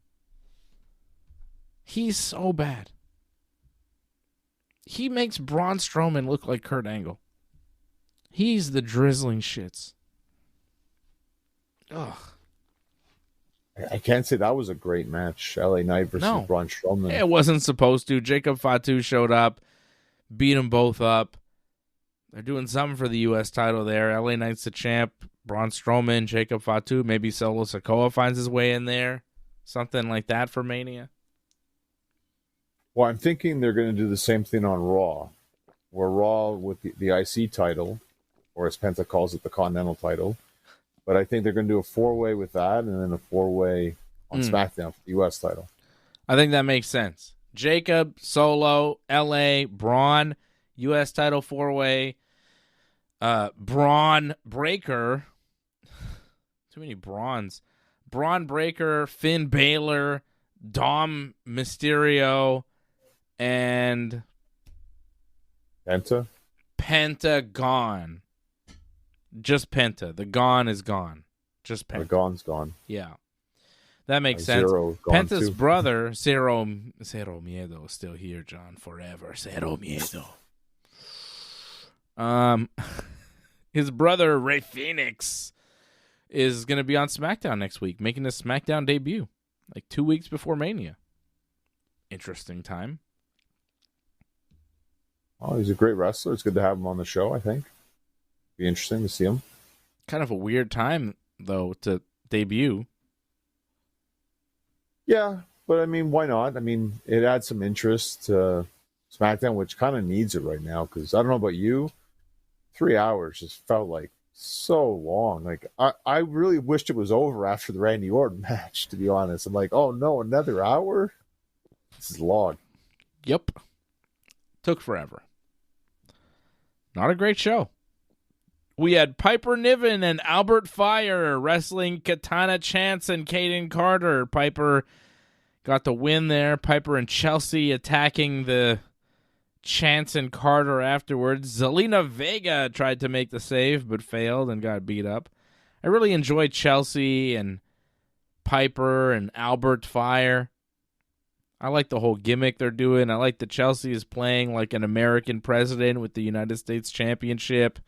He's so bad. He makes Braun Strowman look like Kurt Angle. He's the drizzling shits. Ugh. I can't say that was a great match. LA Knight versus Braun Strowman. It wasn't supposed to. Jacob Fatu showed up, beat them both up. They're doing something for the U.S. title there. LA Knight's the champ. Braun Strowman, Jacob Fatu. Maybe Solo Sikoa finds his way in there. Something like that for Mania. Well, I'm thinking they're going to do the same thing on Raw, where Raw with the IC title, or as Penta calls it, the Continental title. But I think they're going to do a 4-way with that, and then a 4-way on SmackDown for the U.S. title. I think that makes sense. Jacob, Solo, LA, Braun, U.S. title 4-way. Braun Breaker. Too many Brauns. Braun Breaker, Finn Balor, Dom Mysterio, and Pentagon. Just Penta. The gone is gone. Just Penta. The gone's gone. Yeah. That makes sense. Penta's brother, Cero Miedo, is still here, John. Forever. Cero Miedo. His brother, Rey Fenix, is going to be on SmackDown next week, making his SmackDown debut, like 2 weeks before Mania. Interesting time. Oh, he's a great wrestler. It's good to have him on the show, I think. Be interesting to see him. Kind of a weird time, though, to debut. Yeah, but I mean, why not? I mean, it adds some interest to SmackDown, which kind of needs it right now, because I don't know about you, 3 hours just felt like so long. Like, I really wished it was over after the Randy Orton match, to be honest. I'm like, oh no, another hour? This is long. Yep. Took forever. Not a great show. We had Piper Niven and Albert Fire wrestling Katana Chance and Kaden Carter. Piper got the win there. Piper and Chelsea attacking the Chance and Carter afterwards. Zelina Vega tried to make the save but failed and got beat up. I really enjoyed Chelsea and Piper and Albert Fire. I like the whole gimmick they're doing. I like that Chelsea is playing like an American president with the United States Championship.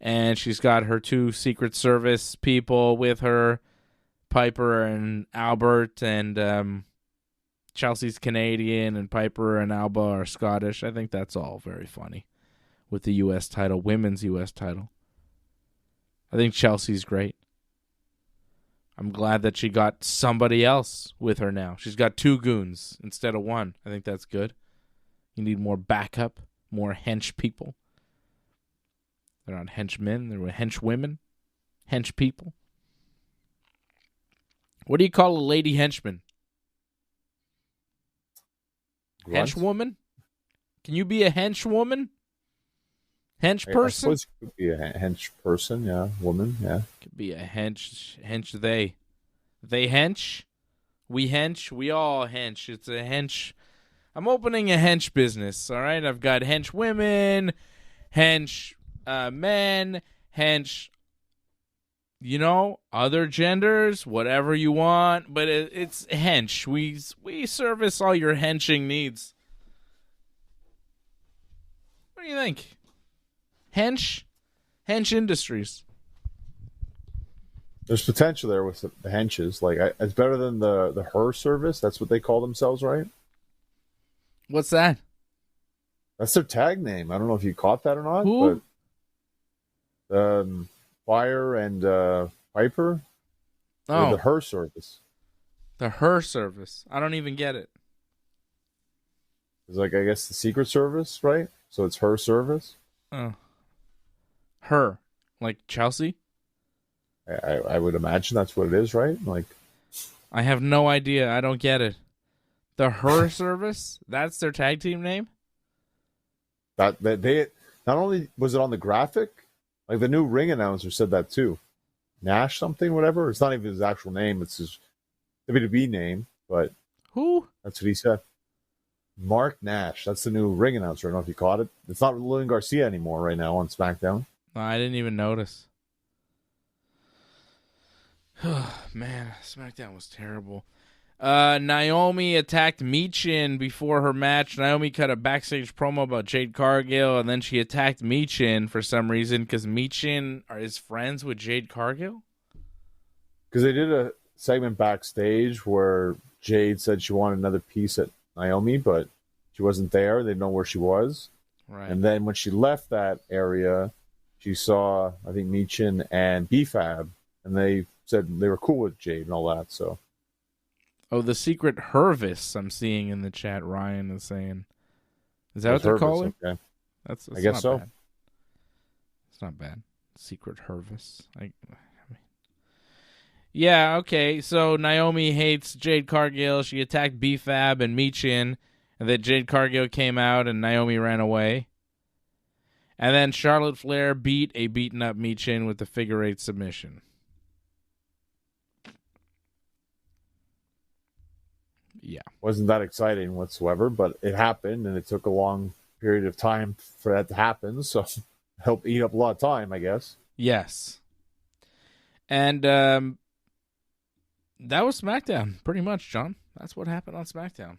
And she's got her 2 Secret Service people with her, Piper and Albert, and Chelsea's Canadian, and Piper and Alba are Scottish. I think that's all very funny with the U.S. title, women's U.S. title. I think Chelsea's great. I'm glad that she got somebody else with her now. She's got 2 goons instead of 1. I think that's good. You need more backup, more hench people. They're not henchmen. They're henchwomen. Hench people. What do you call a lady henchman? What? Henchwoman? Can you be a henchwoman? Hench person? I suppose it could be a hench person, yeah. Woman, yeah. Could be a hench they. They hench. We hench. We all hench. It's a hench. I'm opening a hench business, all right? I've got hench women, hench men, hench, other genders, whatever you want, but it's hench. We service all your henching needs. What do you think? Hench Industries. There's potential there with the henches. Like, it's better than the her service. That's what they call themselves, right? What's that? That's their tag name. I don't know if you caught that or not. Who? But Fire and Piper. Oh, the her service. The her service. I don't even get it. It's like, I guess, the Secret Service, right? So it's her service. Oh. Her, like Chelsea. I would imagine that's what it is, right? Like, I have no idea. I don't get it. The her service. That's their tag team name. That Not only was it on the graphic, like the new ring announcer said that too. Nash something, whatever. It's not even his actual name. It's his WWE name, but Who? that's what he said. Mark Nash. That's the new ring announcer. I don't know if you caught it. It's not Lillian Garcia anymore right now on SmackDown. I didn't even notice. Man, SmackDown was terrible. Naomi attacked Michin before her match. Naomi cut a backstage promo about Jade Cargill, and then she attacked Michin for some reason because Michin is friends with Jade Cargill. Because they did a segment backstage where Jade said she wanted another piece at Naomi, but she wasn't there. They didn't know where she was. Right. And then when she left that area, she saw, I think, Michin and B-Fab, and they said they were cool with Jade and all that, so... Oh, the secret Hervis I'm seeing in the chat, Ryan is saying. Is that what they're Hervis, calling? okay. That's I guess not so. Bad. It's not bad. Secret Hervis. I mean, yeah, okay. So Naomi hates Jade Cargill. She attacked B-Fab and Michin, and then Jade Cargill came out and Naomi ran away. And then Charlotte Flair beat a beaten-up Michin with the figure-8 submission. Yeah. Wasn't that exciting whatsoever, but it happened, and it took a long period of time for that to happen, so it helped eat up a lot of time, I guess. Yes. And that was SmackDown, pretty much, John. That's what happened on SmackDown.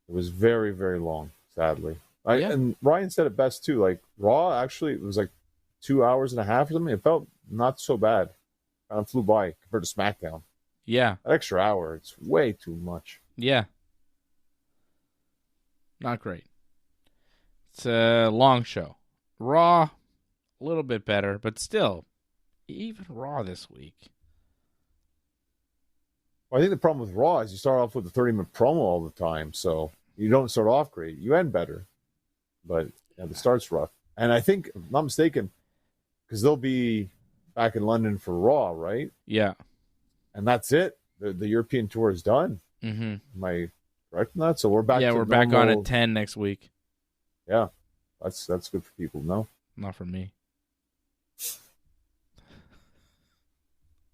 It was very, very long, sadly. Yeah. And Ryan said it best, too. Like, Raw, actually, it was like 2 hours and a half or something. It felt not so bad. Kind of flew by compared to SmackDown. Yeah. That extra hour, it's way too much. Yeah. Not great. It's a long show. Raw, a little bit better, but still, even Raw this week. Well, I think the problem with Raw is you start off with a 30-minute promo all the time, so you don't start off great. You end better, but the start's rough. And I think, if I'm not mistaken, because they'll be back in London for Raw, right? Yeah. And that's it. The European tour is done. Mm-hmm. Am I correct in that? So we're back. Yeah, to we're normal... back on at 10 next week. Yeah, that's good for people to know. Not for me.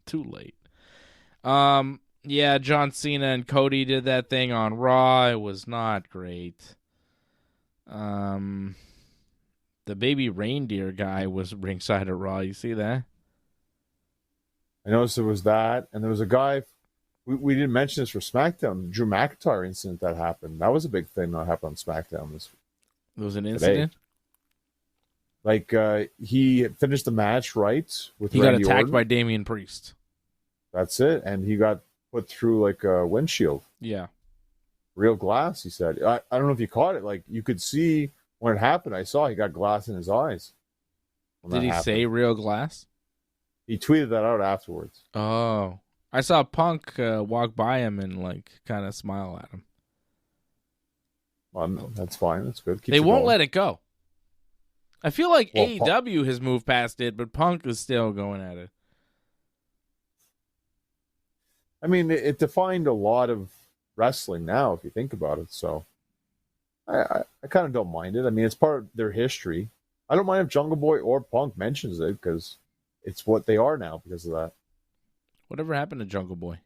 Too late. Yeah, John Cena and Cody did that thing on Raw. It was not great. The baby reindeer guy was ringside at Raw. You see that? I noticed there was that, and there was a guy. We didn't mention this for SmackDown. The Drew McIntyre incident that happened. That was a big thing that happened on SmackDown. There was an incident? Like, he finished the match right with He Randy got attacked Orton. by Damian Priest. That's it. And he got put through, like, a windshield. Yeah. Real glass, he said. I don't know if you caught it. Like, you could see when it happened. I saw he got glass in his eyes. Did he say real glass? He tweeted that out afterwards. Oh. I saw Punk walk by him and, like, kind of smile at him. Well, no, that's fine. That's good. They won't let it go. I feel like AEW has moved past it, but Punk is still going at it. I mean, it defined a lot of wrestling now, if you think about it. So I kind of don't mind it. I mean, it's part of their history. I don't mind if Jungle Boy or Punk mentions it because it's what they are now because of that. Whatever happened to Jungle Boy?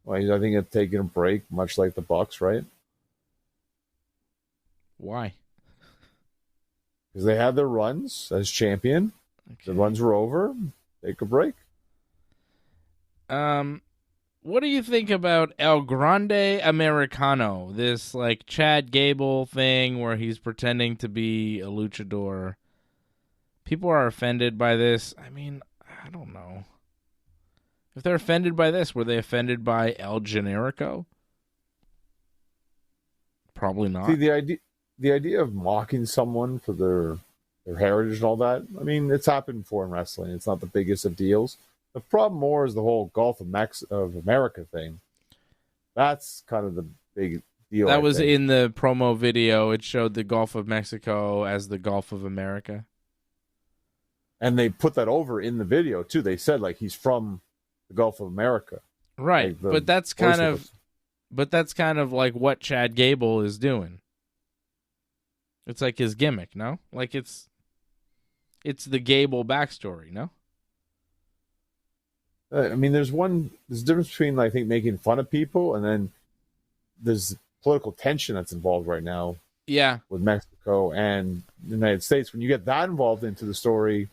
Well, I think it's taking a break, much like the Bucks, right? Why? Because they had their runs as champion. Okay. The runs were over. Take a break. What do you think about El Grande Americano? This like Chad Gable thing where he's pretending to be a luchador. People are offended by this. I mean, I don't know. If they're offended by this, were they offended by El Generico? Probably not. See, the idea of mocking someone for their heritage and all that, I mean, it's happened before in wrestling. It's not the biggest of deals. The problem more is the whole Gulf of America thing. That's kind of the big deal. That was in the promo video. It showed the Gulf of Mexico as the Gulf of America. And they put that over in the video, too. They said, like, he's from the Gulf of America. Right, like but that's kind of like what Chad Gable is doing. It's like his gimmick, no? Like it's the Gable backstory, no? I mean, there's a difference between, I think, making fun of people, and then there's political tension that's involved right now. Yeah. With Mexico and the United States. When you get that involved into the story,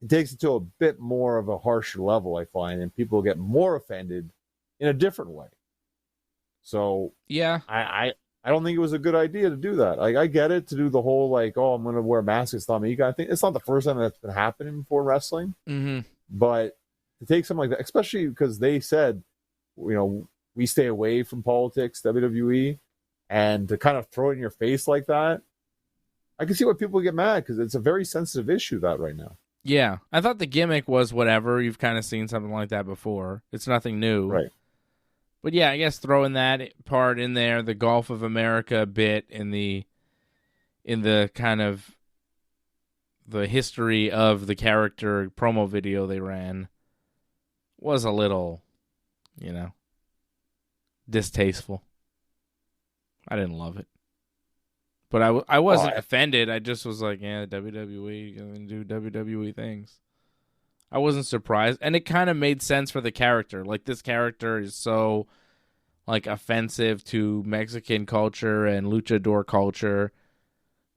it takes it to a bit more of a harsher level, I find, and people get more offended in a different way. So yeah, I don't think it was a good idea to do that. Like, I get it, to do the whole, like, oh, I'm going to wear a mask, it's not me kind of thing. It's not the first time that's been happening before wrestling. Mm-hmm. But to take something like that, especially because they said, we stay away from politics, WWE, and to kind of throw it in your face like that, I can see why people get mad, because it's a very sensitive issue that right now. Yeah, I thought the gimmick was whatever. You've kind of seen something like that before. It's nothing new. Right. But yeah, I guess throwing that part in there, the Gulf of America bit in the kind of the history of the character promo video they ran was a little, distasteful. I didn't love it. But I wasn't offended. I just was like, yeah, WWE going to do WWE things. I wasn't surprised. And it kind of made sense for the character. Like, this character is so, offensive to Mexican culture and luchador culture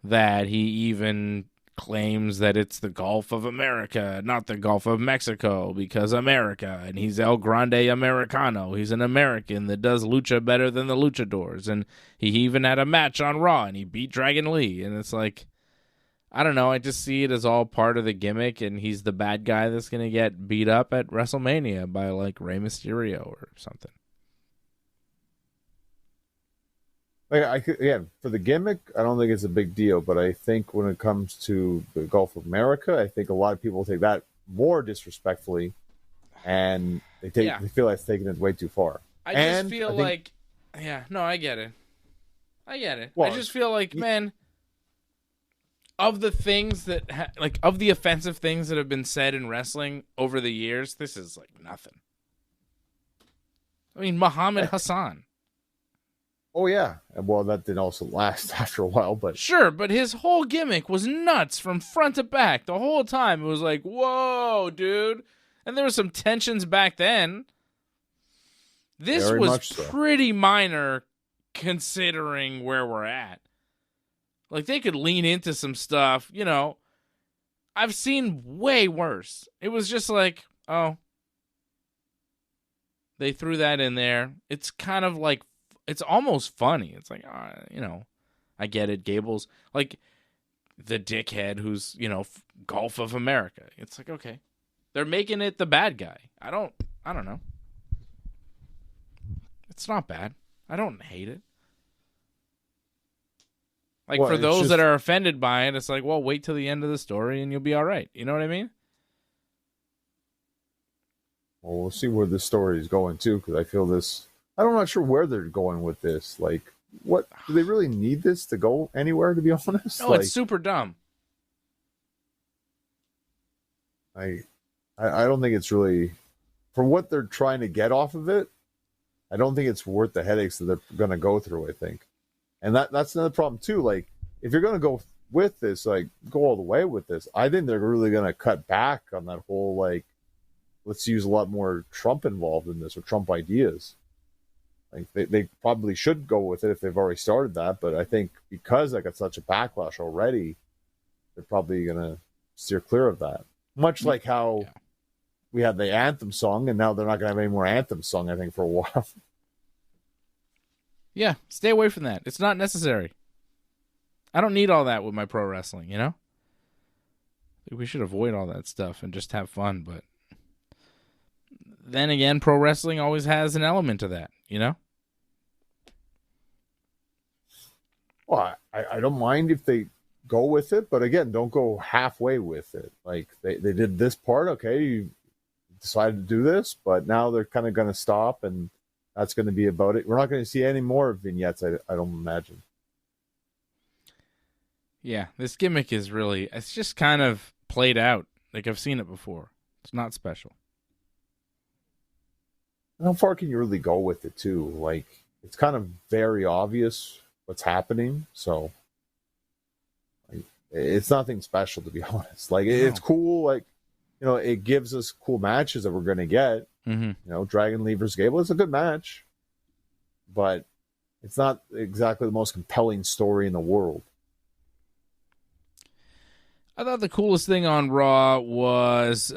that he even claims that it's the Gulf of America, not the Gulf of Mexico, because America, and he's El Grande Americano. He's an American that does lucha better than the luchadors, and he even had a match on Raw, and he beat Dragon Lee, and it's like, I don't know, I just see it as all part of the gimmick, and he's the bad guy that's going to get beat up at WrestleMania by, Rey Mysterio or something. For the gimmick, I don't think it's a big deal, but I think when it comes to the Gulf of America, I think a lot of people take that more disrespectfully, and they feel like it's taking it way too far. I just feel I get it. Well, I just feel like, man, of the things that, of the offensive things that have been said in wrestling over the years, this is nothing. I mean, Muhammad Hassan. Oh, yeah. Well, that did also last after a while, but... Sure, but his whole gimmick was nuts from front to back. The whole time, it was like, whoa, dude. And there were some tensions back then. This Very was pretty minor considering where we're at. They could lean into some stuff, I've seen way worse. It was just like, oh, they threw that in there. It's kind of it's almost funny. It's like, I get it. Gable's the dickhead who's, Gulf of America. It's like, okay. They're making it the bad guy. I don't know. It's not bad. I don't hate it. For those that are offended by it, it's like, well, wait till the end of the story and you'll be all right. You know what I mean? Well, we'll see where this story is going, too, because I feel I'm not sure where they're going with this. What do they really need this to go anywhere, to be honest? No, it's super dumb. I don't think it's really, for what they're trying to get off of it, I don't think it's worth the headaches that they're going to go through, I think. And that's another problem, too. If you're going to go with this, go all the way with this, I think they're really going to cut back on that whole, let's use a lot more Trump involved in this, or Trump ideas. They probably should go with it if they've already started that, but I think because I got such a backlash already, they're probably going to steer clear of that. Much like how we had the anthem song, and now they're not going to have any more anthem song, I think, for a while. Yeah, stay away from that. It's not necessary. I don't need all that with my pro wrestling, We should avoid all that stuff and just have fun, but then again, pro wrestling always has an element to that, Well, I don't mind if they go with it, but again, don't go halfway with it. They did this part, okay, you decided to do this, but now they're kind of going to stop, and that's going to be about it. We're not going to see any more vignettes, I don't imagine. Yeah, this gimmick is it's just kind of played out. I've seen it before. It's not special. And how far can you really go with it, too? It's kind of very obvious what's happening, so It's nothing special, to be honest. Like, it's cool. Like, it gives us cool matches that we're going to get. Mm-hmm. Dragon Lee versus Gable is a good match, but it's not exactly the most compelling story in the world. I thought the coolest thing on Raw was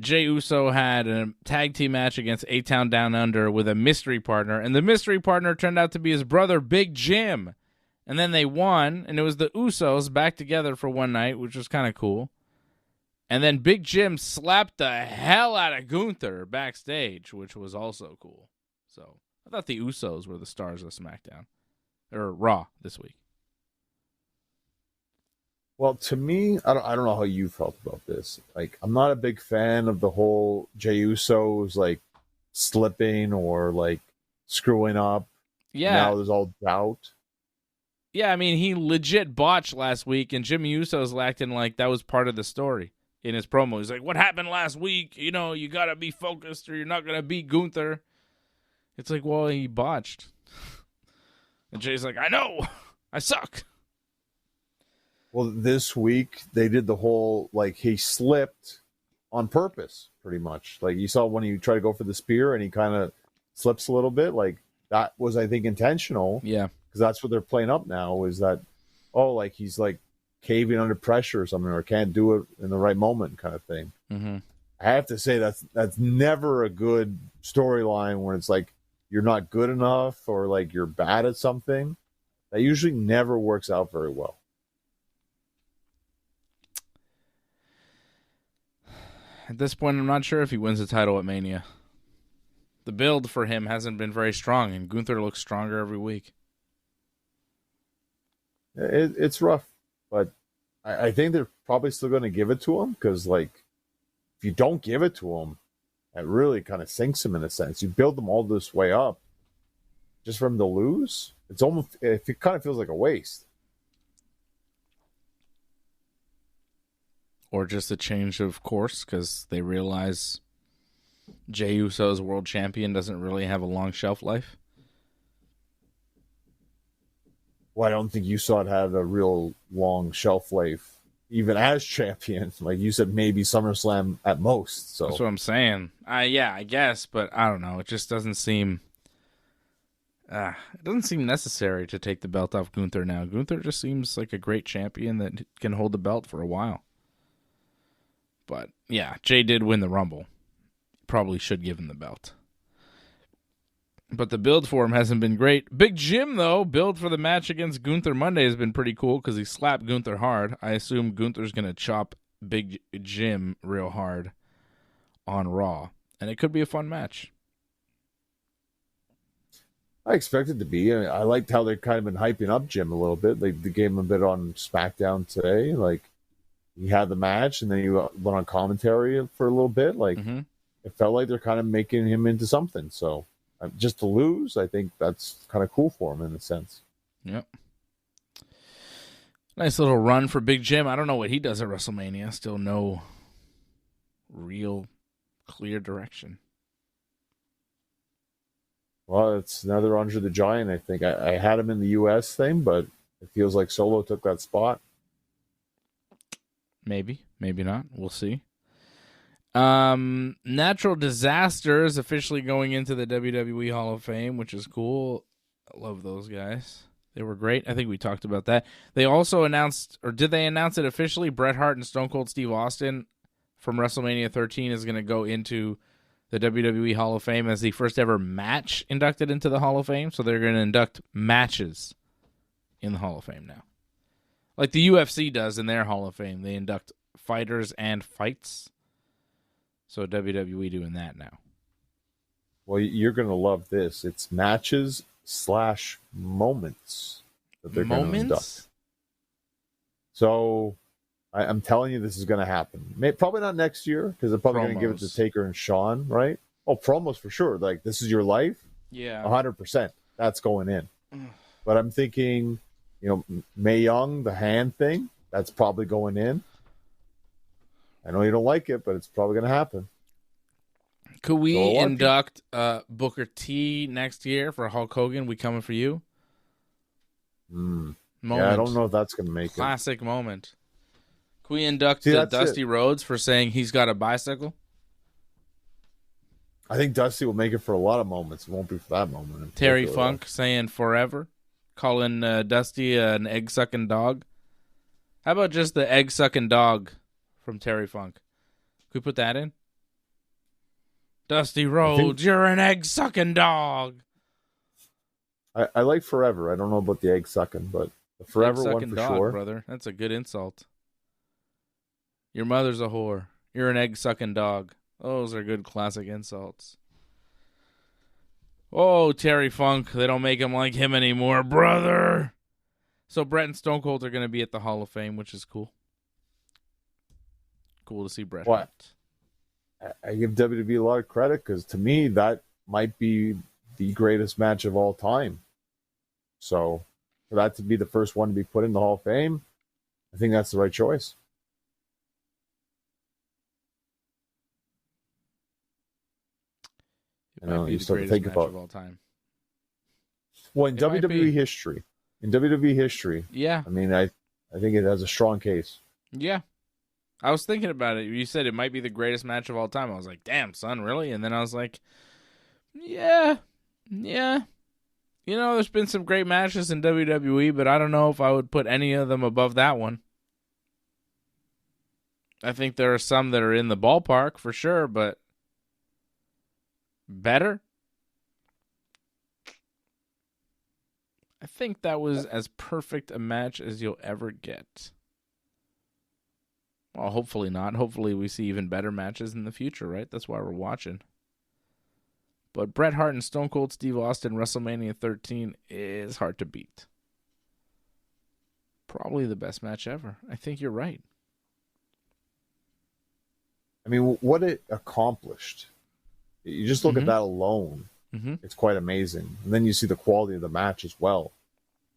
Jey Uso had a tag team match against A-Town Down Under with a mystery partner, and the mystery partner turned out to be his brother, Big Jim. And then they won, and it was the Usos back together for one night, which was kind of cool. And then Big Jim slapped the hell out of Gunther backstage, which was also cool. So I thought the Usos were the stars of SmackDown, or Raw this week. Well, to me, I don't know how you felt about this. Like, I'm not a big fan of the whole Jey Uso's like slipping or like screwing up. Yeah. Now there's all doubt. Yeah, I mean, he legit botched last week, and Jimmy Uso's acting like that was part of the story in his promo. He's like, what happened last week? You got to be focused or you're not going to beat Gunther. It's like, well, he botched. And Jay's like, I know. I suck. Well, this week they did the whole, like, he slipped on purpose, pretty much. Like, you saw when he tried to go for the spear and he kind of slips a little bit. Like, that was, I think, intentional. Yeah. Because that's what they're playing up now, is that, like, he's, like, caving under pressure or something, or can't do it in the right moment kind of thing. Mm-hmm. I have to say that's never a good storyline when it's, like, you're not good enough or, like, you're bad at something. That usually never works out very well. At this point, I'm not sure if he wins the title at Mania. The build for him hasn't been very strong, and Gunther looks stronger every week. It's rough, but I think they're probably still going to give it to him, because, like, if you don't give it to him, it really kind of sinks him in a sense. You build them all this way up just for him to lose. It kind of feels like a waste. Or just a change of course because they realize Jey Uso's world champion doesn't really have a long shelf life. Well, I don't think Uso had a real long shelf life, even as champion. Like you said, maybe SummerSlam at most. So that's what I'm saying. Yeah, I guess, but I don't know. It just doesn't seem. It doesn't seem necessary to take the belt off Gunther now. Gunther just seems like a great champion that can hold the belt for a while. But, yeah, Jay did win the Rumble. Probably should give him the belt. But the build for him hasn't been great. Big Jim, though, build for the match against Gunther Monday has been pretty cool because he slapped Gunther hard. I assume Gunther's going to chop Big Jim real hard on Raw. And it could be a fun match. I expect it to be. I liked how they've kind of been hyping up Jim a little bit. They gave him a bit on SmackDown today. Like, he had the match, and then he went on commentary for a little bit. Like, It felt like they're kind of making him into something. So, just to lose, I think that's kind of cool for him in a sense. Yep. Nice little run for Big Jim. I don't know what he does at WrestleMania. Still no real clear direction. Well, it's another Andre the Giant, I think. I had him in the U.S. thing, but it feels like Solo took that spot. Maybe, maybe not. We'll see. Natural Disasters officially going into the WWE Hall of Fame, which is cool. I love those guys. They were great. I think we talked about that. They also announced, or did they announce it officially? Bret Hart and Stone Cold Steve Austin from WrestleMania 13 is going to go into the WWE Hall of Fame as the first ever match inducted into the Hall of Fame. So they're going to induct matches in the Hall of Fame now. Like the UFC does in their Hall of Fame. They induct fighters and fights. So WWE doing that now. Well, you're going to love this. It's matches / moments that they're going to induct. So I'm telling you this is going to happen. Probably not next year because they're probably going to give it to Taker and Shawn, right? Oh, promos for sure. Like, this is your life? Yeah. 100%. That's going in. But I'm thinking, Mae Young, the hand thing, that's probably going in. I know you don't like it, but it's probably going to happen. Could we induct Booker T next year for Hulk Hogan? We coming for you? Yeah, I don't know if that's going to make Classic moment. Can we induct Dusty Rhodes for saying he's got a bicycle? I think Dusty will make it for a lot of moments. It won't be for that moment. Terry Funk saying forever. Calling Dusty an egg-sucking dog. How about just the egg-sucking dog from Terry Funk? Can we put that in? Dusty Rhodes, you're an egg-sucking dog. I like forever. I don't know about the egg-sucking, but the forever one for dog, sure. Brother. That's a good insult. Your mother's a whore. You're an egg-sucking dog. Those are good classic insults. Oh, Terry Funk. They don't make him like him anymore, brother. So Bret and Stone Cold are going to be at the Hall of Fame, which is cool. Cool to see Bret. What? I give WWE a lot of credit because to me, that might be the greatest match of all time. So for that to be the first one to be put in the Hall of Fame, I think that's the right choice. It might be the greatest match of all time. Well, in WWE history, yeah. I mean, I think it has a strong case. Yeah. I was thinking about it. You said it might be the greatest match of all time. I was like, damn, son, really? And then I was like, yeah. You know, there's been some great matches in WWE, but I don't know if I would put any of them above that one. I think there are some that are in the ballpark for sure, but better? I think that was as perfect a match as you'll ever get. Well, hopefully not. Hopefully we see even better matches in the future, right? That's why we're watching. But Bret Hart and Stone Cold Steve Austin WrestleMania 13 is hard to beat. Probably the best match ever. I think you're right. I mean, what it accomplished. You just look at that alone. It's quite amazing. And then you see the quality of the match as well.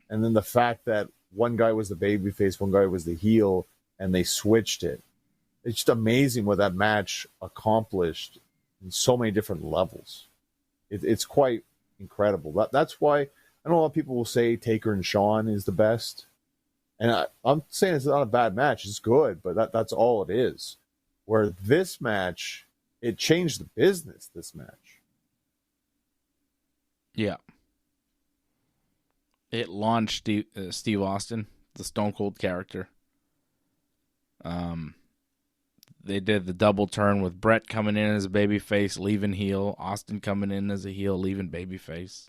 And then the fact that one guy was the babyface, one guy was the heel, and they switched it. It's just amazing what that match accomplished in so many different levels. It's quite incredible. That's why I know a lot of people will say Taker and Shawn is the best. And I'm saying it's not a bad match. It's good, but that's all it is. Where this match, it changed the business, this match. Yeah. It launched Steve Austin, the Stone Cold character. They did the double turn with Bret coming in as a babyface, leaving heel. Austin coming in as a heel, leaving babyface.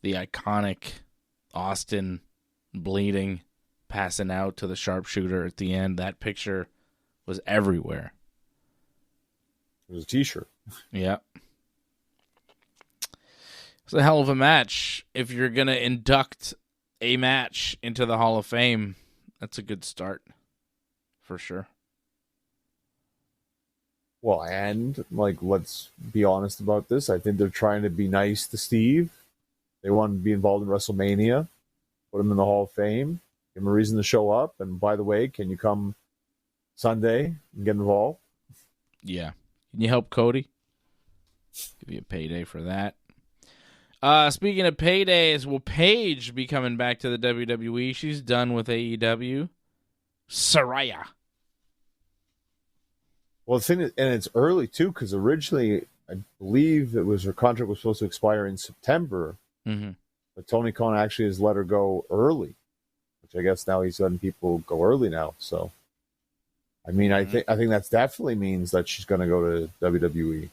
The iconic Austin bleeding, passing out to the sharpshooter at the end. That picture was everywhere. It was a t-shirt. Yeah. It's a hell of a match. If you're going to induct a match into the Hall of Fame, that's a good start. For sure. Well, and, let's be honest about this. I think they're trying to be nice to Steve. They want to be involved in WrestleMania. Put him in the Hall of Fame. Give him a reason to show up. And by the way, can you come Sunday and get involved? Yeah. Can you help Cody? Give you a payday for that. Speaking of paydays, will Paige be coming back to the WWE? She's done with AEW. Saraya. Well, the thing is, and it's early too, because originally I believe her contract was supposed to expire in September, but Tony Khan actually has let her go early, which I guess now he's letting people go early now. So, I mean, I think that definitely means that she's going to go to WWE.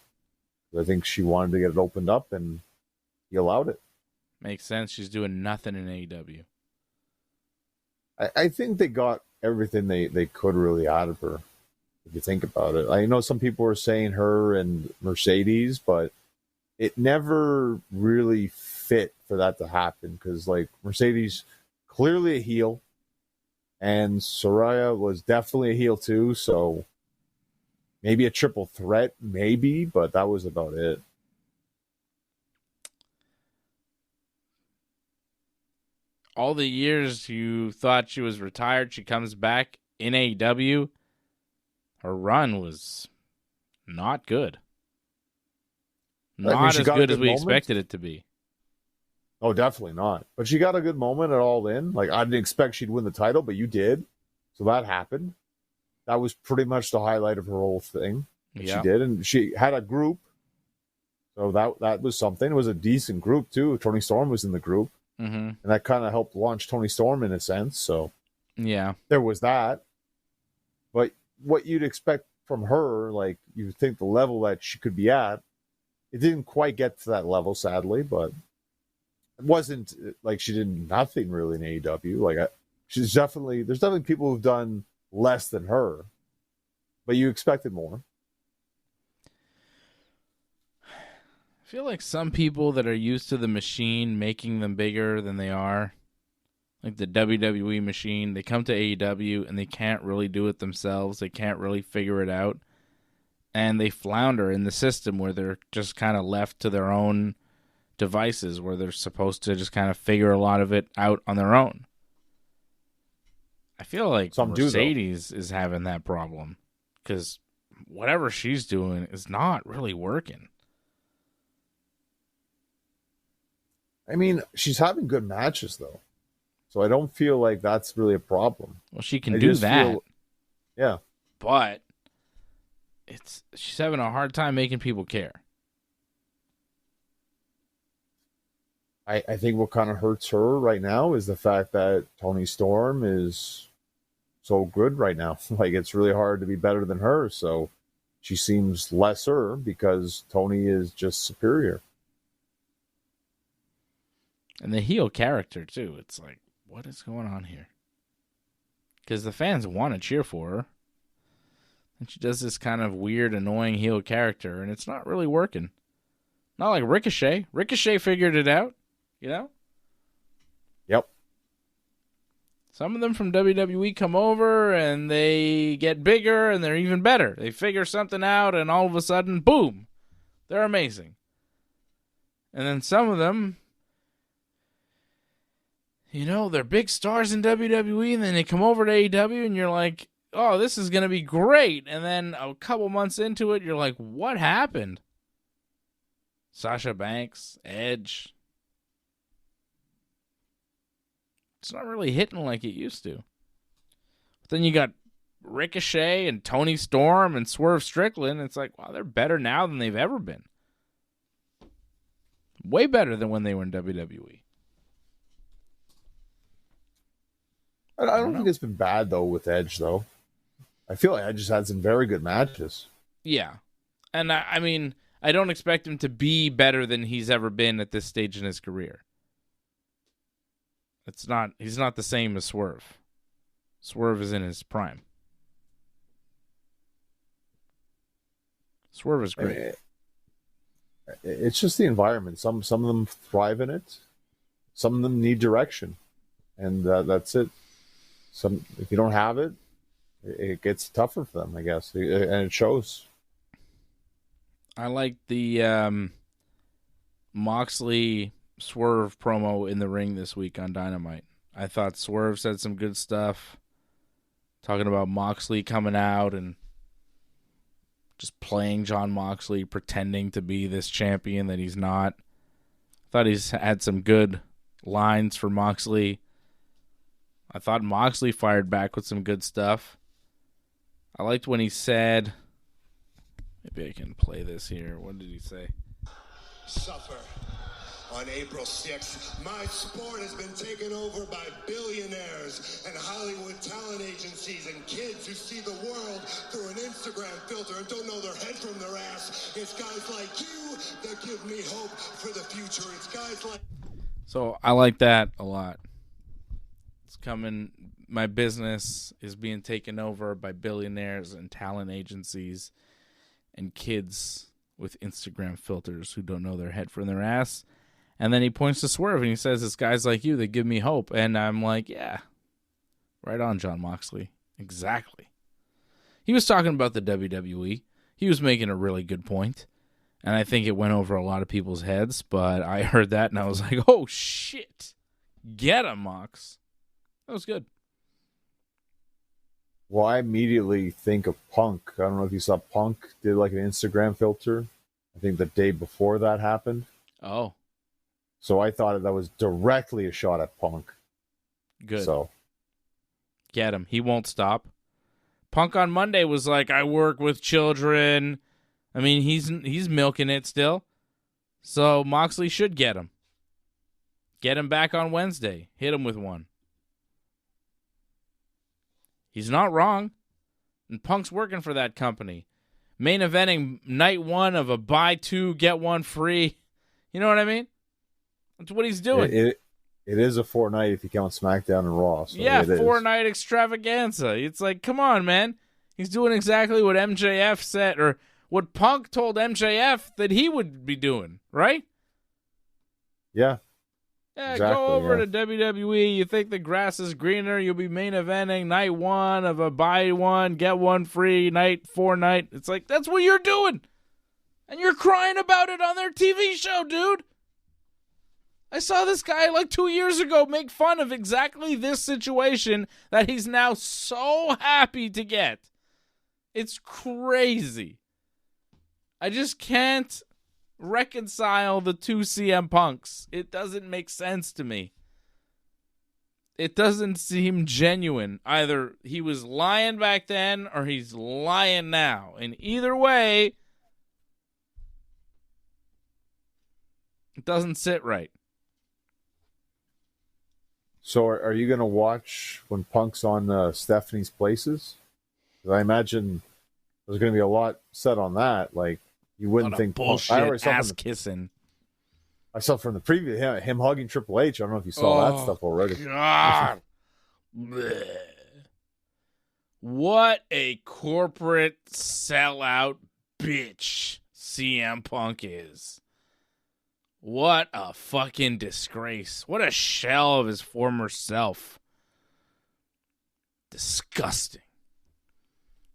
I think she wanted to get it opened up, and he allowed it. Makes sense. She's doing nothing in AEW. I think they got everything they could really out of her, if you think about it. I know some people were saying her and Mercedes, but it never really fit for that to happen because, Mercedes clearly a heel, and Saraya was definitely a heel too, so maybe a triple threat, maybe, but that was about it. All the years you thought she was retired, she comes back in AEW. Her run was not good. Not as good as we expected it to be. Oh, definitely not. But she got a good moment at All In. I didn't expect she'd win the title, but you did. So that happened. That was pretty much the highlight of her whole thing. Yeah. She did, and she had a group. So that was something. It was a decent group, too. Toni Storm was in the group. Mm-hmm. And that kind of helped launch Toni Storm in a sense. So Yeah. there was that. But what you'd expect from her, like you think the level that she could be at, it didn't quite get to that level, sadly. But it wasn't like she did nothing really in AEW. Like there's definitely people who've done less than her, but you expected more. I feel like some people that are used to the machine making them bigger than they are, like the WWE machine, they come to AEW and they can't really do it themselves. They can't really figure it out. And they flounder in the system where they're just kind of left to their own devices, where they're supposed to just kind of figure a lot of it out on their own. I feel like Some Mercedes is having that problem because whatever she's doing is not really working. I mean, she's having good matches, though. So I don't feel like that's really a problem. Well, she can do that. Yeah. But she's having a hard time making people care. I think what kind of hurts her right now is the fact that Toni Storm is so good right now. Like, it's really hard to be better than her. So she seems lesser because Toni is just superior. And the heel character, too. It's like, what is going on here? Because the fans want to cheer for her. And she does this kind of weird, annoying heel character, and it's not really working. Not like Ricochet. Ricochet figured it out, you know? Yep. Some of them from WWE come over, and they get bigger, and they're even better. They figure something out, and all of a sudden, boom, they're amazing. And then some of them, you know, they're big stars in WWE, and then they come over to AEW, and you're like, oh, this is going to be great. And then a couple months into it, you're like, what happened? Sasha Banks, Edge. It's not really hitting like it used to. But then you got Ricochet and Toni Storm and Swerve Strickland. It's like, wow, they're better now than they've ever been. Way better than when they were in WWE. I don't think it's been bad, though, with Edge, though. I feel like Edge has had some very good matches. Yeah. And I mean, I don't expect him to be better than he's ever been at this stage in his career. He's not the same as Swerve. Swerve is in his prime. Swerve is great. I mean, it's just the environment. Some of them thrive in it. Some of them need direction. And that's it. If you don't have it, it gets tougher for them, I guess, and it shows. I like the Moxley Swerve promo in the ring this week on Dynamite. I thought Swerve said some good stuff, talking about Moxley coming out and just playing John Moxley, pretending to be this champion that he's not. I thought he's had some good lines for Moxley. I thought Moxley fired back with some good stuff. I liked when he said, maybe I can play this here. What did he say? Suffer. On April 6th, my sport has been taken over by billionaires and Hollywood talent agencies and kids who see the world through an Instagram filter and don't know their head from their ass. It's guys like you that give me hope for the future. It's guys like... So I like that a lot. It's coming. My business is being taken over by billionaires and talent agencies and kids with Instagram filters who don't know their head from their ass. And then he points to Swerve and he says, it's guys like you that give me hope. And I'm like, yeah, right on, John Moxley. Exactly. He was talking about the WWE. He was making a really good point. And I think it went over a lot of people's heads. But I heard that and I was like, oh, shit. Get him, Mox. That was good. Well, I immediately think of Punk. I don't know if you saw Punk did like an Instagram filter. I think the day before that happened. Oh. So I thought that was directly a shot at Punk. Good. So Get him. He won't stop. Punk on Monday was like, I work with children. I mean, he's milking it still. So Moxley should get him. Get him back on Wednesday. Hit him with one. He's not wrong. And Punk's working for that company. Main eventing night one of a buy two, get one free. You know what I mean? That's what he's doing. It is a 4-night if you count SmackDown and Raw. So yeah, 4-night extravaganza. It's like, come on, man. He's doing exactly what MJF said, or what Punk told MJF that he would be doing, right? Yeah. Yeah, exactly, go over to WWE. You think the grass is greener. You'll be main eventing night one of a buy one, get one free, night 4-night. It's like, that's what you're doing. And you're crying about it on their TV show, dude. I saw this guy like 2 years ago make fun of exactly this situation that he's now so happy to get. It's crazy. I just can't reconcile the two CM Punks. It doesn't make sense to me. It doesn't seem genuine. Either he was lying back then or he's lying now. And either way, it doesn't sit right. So are you going to watch when Punk's on Stephanie's Places? 'Cause I imagine there's going to be a lot said on that. Like, you wouldn't think bullshit ass kissing. I saw from the preview him hugging Triple H. I don't know if you saw that stuff already. God. What a corporate sellout bitch CM Punk is. What a fucking disgrace. What a shell of his former self. Disgusting.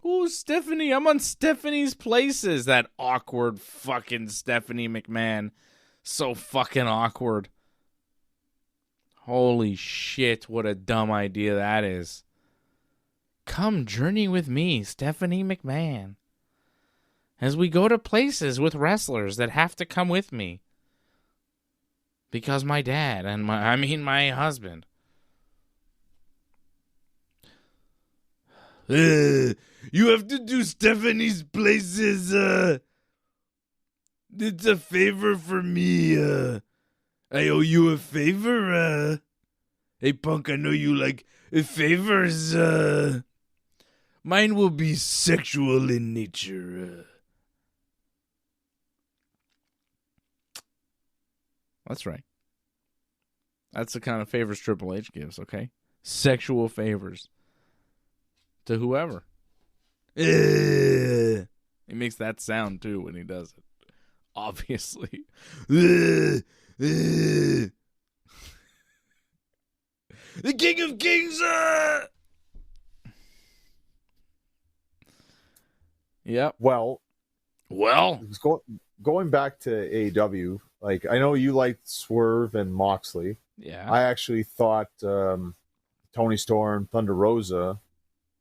Ooh, Stephanie, I'm on Stephanie's Places. That awkward fucking Stephanie McMahon. So fucking awkward. Holy shit, what a dumb idea that is. Come journey with me, Stephanie McMahon, as we go to places with wrestlers that have to come with me. Because my dad and my husband. You have to do Stephanie's Places. It's a favor for me. I owe you a favor. Hey, Punk, I know you like favors. Mine will be sexual in nature. That's right. That's the kind of favors Triple H gives, okay? Sexual favors. To whoever. He makes that sound, too, when he does it. Obviously. The King of Kings! Yep. Well, going back to AEW, like, I know you liked Swerve and Moxley. Yeah. I actually thought Toni Storm, Thunder Rosa,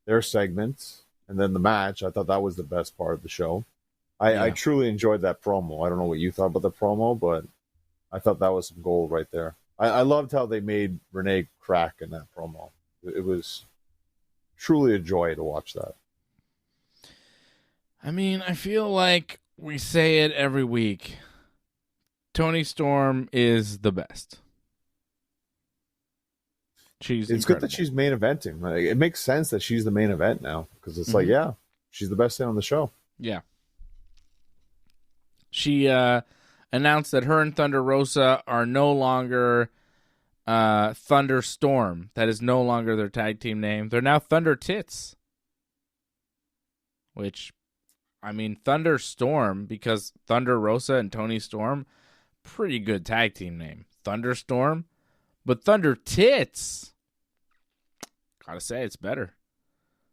their segments, and then the match, I thought that was the best part of the show. I truly enjoyed that promo. I don't know what you thought about the promo, but I thought that was some gold right there. I loved how they made Renee crack in that promo. It was truly a joy to watch that. I mean, I feel like we say it every week. Toni Storm is the best. It's incredible. Good that she's main eventing. Like, it makes sense that she's the main event now because it's like, yeah, she's the best thing on the show. Yeah. She announced that her and Thunder Rosa are no longer Thunder Storm. That is no longer their tag team name. They're now Thunder Tits. Which, I mean, Thunder Storm, because Thunder Rosa and Toni Storm, pretty good tag team name. Thunder Storm. But Thunder Tits, gotta say, it's better.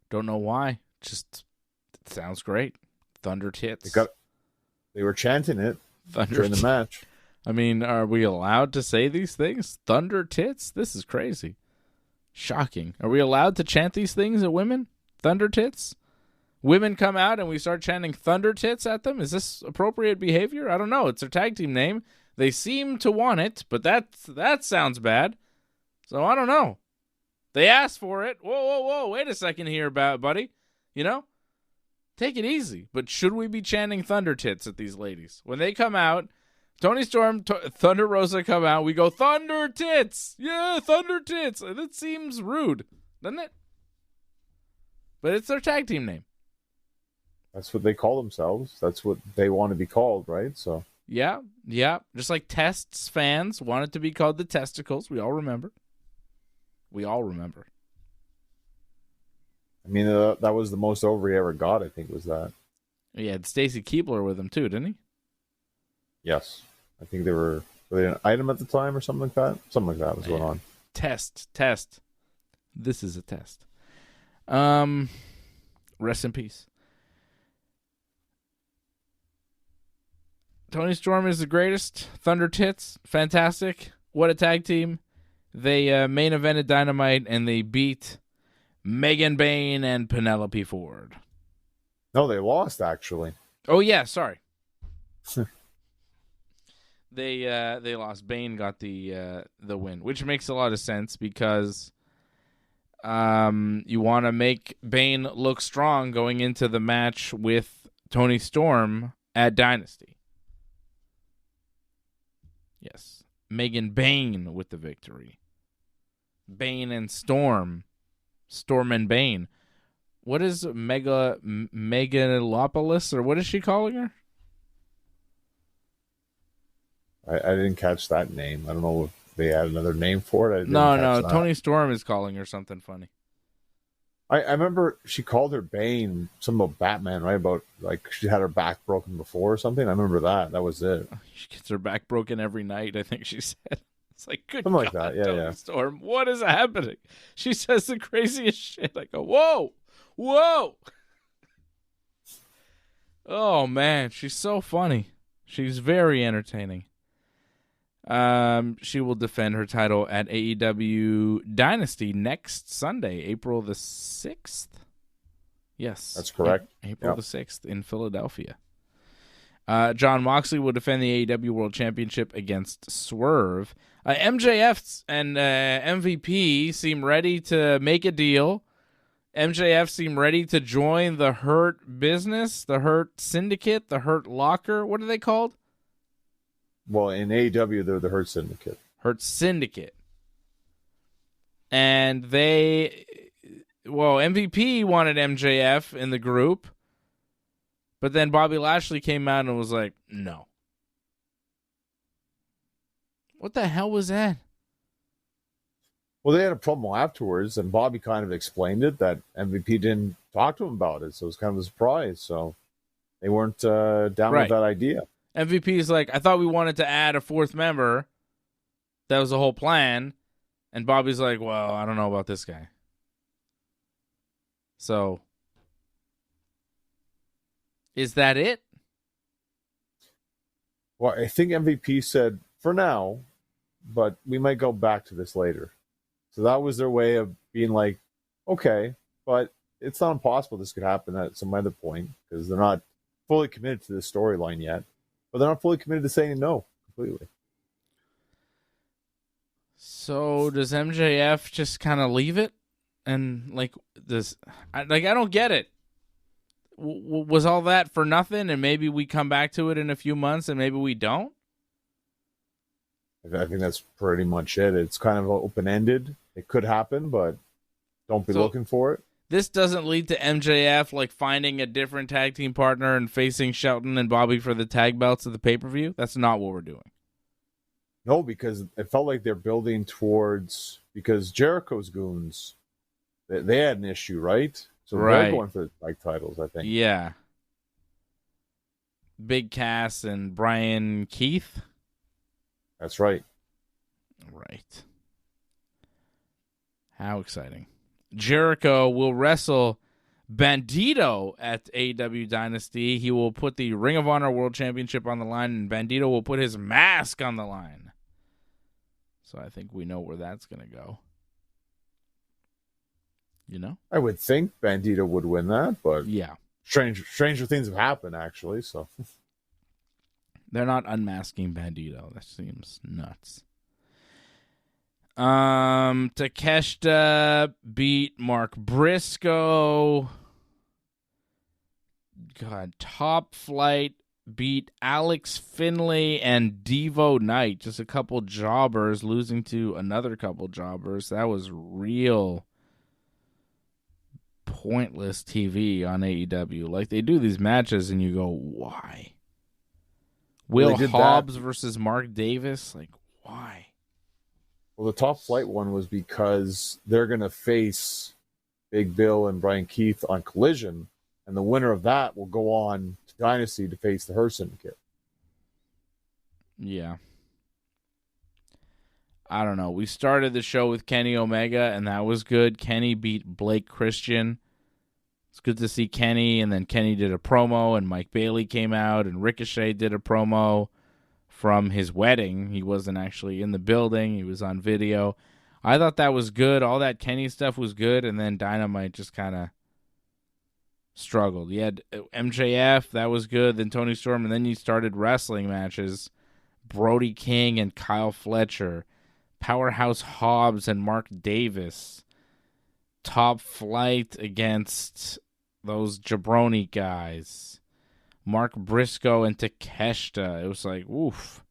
Don't know why. Just, it sounds great. Thunder Tits. They were chanting it Thunder during the match. I mean, are we allowed to say these things? Thunder Tits? This is crazy. Shocking. Are we allowed to chant these things at women? Thunder Tits? Women come out and we start chanting Thunder Tits at them? Is this appropriate behavior? I don't know. It's their tag team name. They seem to want it, but that sounds bad. So I don't know. They asked for it. Whoa. Wait a second here, buddy. You know? Take it easy. But should we be chanting Thunder Tits at these ladies? When they come out, Toni Storm, Thunder Rosa come out, we go, Thunder Tits! Yeah, Thunder Tits! That seems rude, doesn't it? But it's their tag team name. That's what they call themselves. That's what they want to be called, right? So Yeah. Just like Tests fans want it to be called the Testicles. We all remember. I mean, that was the most over he ever got, I think, was that. He had Stacy Keibler with him, too, didn't he? Yes. I think were they an item at the time or something like that? Something like that was going on. Test. This is a test. Rest in peace. Toni Storm is the greatest. Thunder Tits, fantastic. What a tag team. They main evented Dynamite, and they beat Megan Bayne and Penelope Ford. No, they lost, actually. Oh, yeah, sorry. They lost. Bayne got the win, which makes a lot of sense because you want to make Bayne look strong going into the match with Toni Storm at Dynasty. Yes. Megan Bayne with the victory. Bayne and Storm. Storm and Bayne. What is Megalopolis, or what is she calling her? I didn't catch that name. I don't know if they had another name for it. No. Toni Storm is calling her something funny. I remember she called her Bane, something about Batman, right? About, like, she had her back broken before or something. I remember that. That was it. She gets her back broken every night, I think she said. It's like, good something God, like that. Toni Storm, what is happening? She says the craziest shit. I go, whoa. Oh, man, she's so funny. She's very entertaining. She will defend her title at AEW Dynasty next Sunday, April the 6th. Yes. That's correct. April the 6th in Philadelphia. John Moxley will defend the AEW World Championship against Swerve. MJF and MVP seem ready to make a deal. MJF seem ready to join the Hurt Business, the Hurt Syndicate, the Hurt Locker. What are they called? Well, in AEW, they're the Hurt Syndicate. Hurt Syndicate. And MVP wanted MJF in the group, but then Bobby Lashley came out and was like, no. What the hell was that? Well, they had a promo afterwards, and Bobby kind of explained it, that MVP didn't talk to him about it, so it was kind of a surprise. So they weren't down with that idea. MVP is like, I thought we wanted to add a fourth member. That was the whole plan. And Bobby's like, well, I don't know about this guy. So, is that it? Well, I think MVP said, for now, but we might go back to this later. So that was their way of being like, okay, but it's not impossible this could happen at some other point, because they're not fully committed to this storyline yet. But they're not fully committed to saying no completely. So does MJF just kind of leave it? And I don't get it. Was all that for nothing? And maybe we come back to it in a few months and maybe we don't? I think that's pretty much it. It's kind of open-ended. It could happen, but don't be looking for it. This doesn't lead to MJF finding a different tag team partner and facing Shelton and Bobby for the tag belts of the pay-per-view. That's not what we're doing. No, because it felt like they're building towards, because Jericho's goons, they had an issue, right? So they're going for the tag titles, I think. Yeah. Big Cass and Brian Keith. That's right. Right. How exciting. Jericho will wrestle Bandito at AEW Dynasty. He will put the Ring of Honor World Championship on the line, and Bandito will put his mask on the line. So I think we know where that's going to go. You know? I would think Bandito would win that, but yeah, stranger things have happened, actually. So they're not unmasking Bandito. That seems nuts. Takeshita beat Mark Briscoe. God, Top Flight beat Alex Finley and Devo Knight. Just a couple jobbers losing to another couple jobbers. That was real pointless TV on AEW. Like, they do these matches and you go, why? Will Hobbs versus Mark Davis? Like, why? Well, the Top Flight one was because they're going to face Big Bill and Brian Keith on Collision, and the winner of that will go on to Dynasty to face the Her Syndicate. Yeah. I don't know. We started the show with Kenny Omega, and that was good. Kenny beat Blake Christian. It's good to see Kenny, and then Kenny did a promo, and Mike Bailey came out, and Ricochet did a promo from his wedding. He wasn't actually in the building. He was on video. I thought that was good. All that Kenny stuff was good, and then Dynamite just kind of struggled. You had MJF, that was good. Then Toni Storm, and then you started wrestling matches. Brody King and Kyle Fletcher. Powerhouse Hobbs and Mark Davis. Top Flight against those jabroni guys. Mark Briscoe and Takeshita. It was like, oof.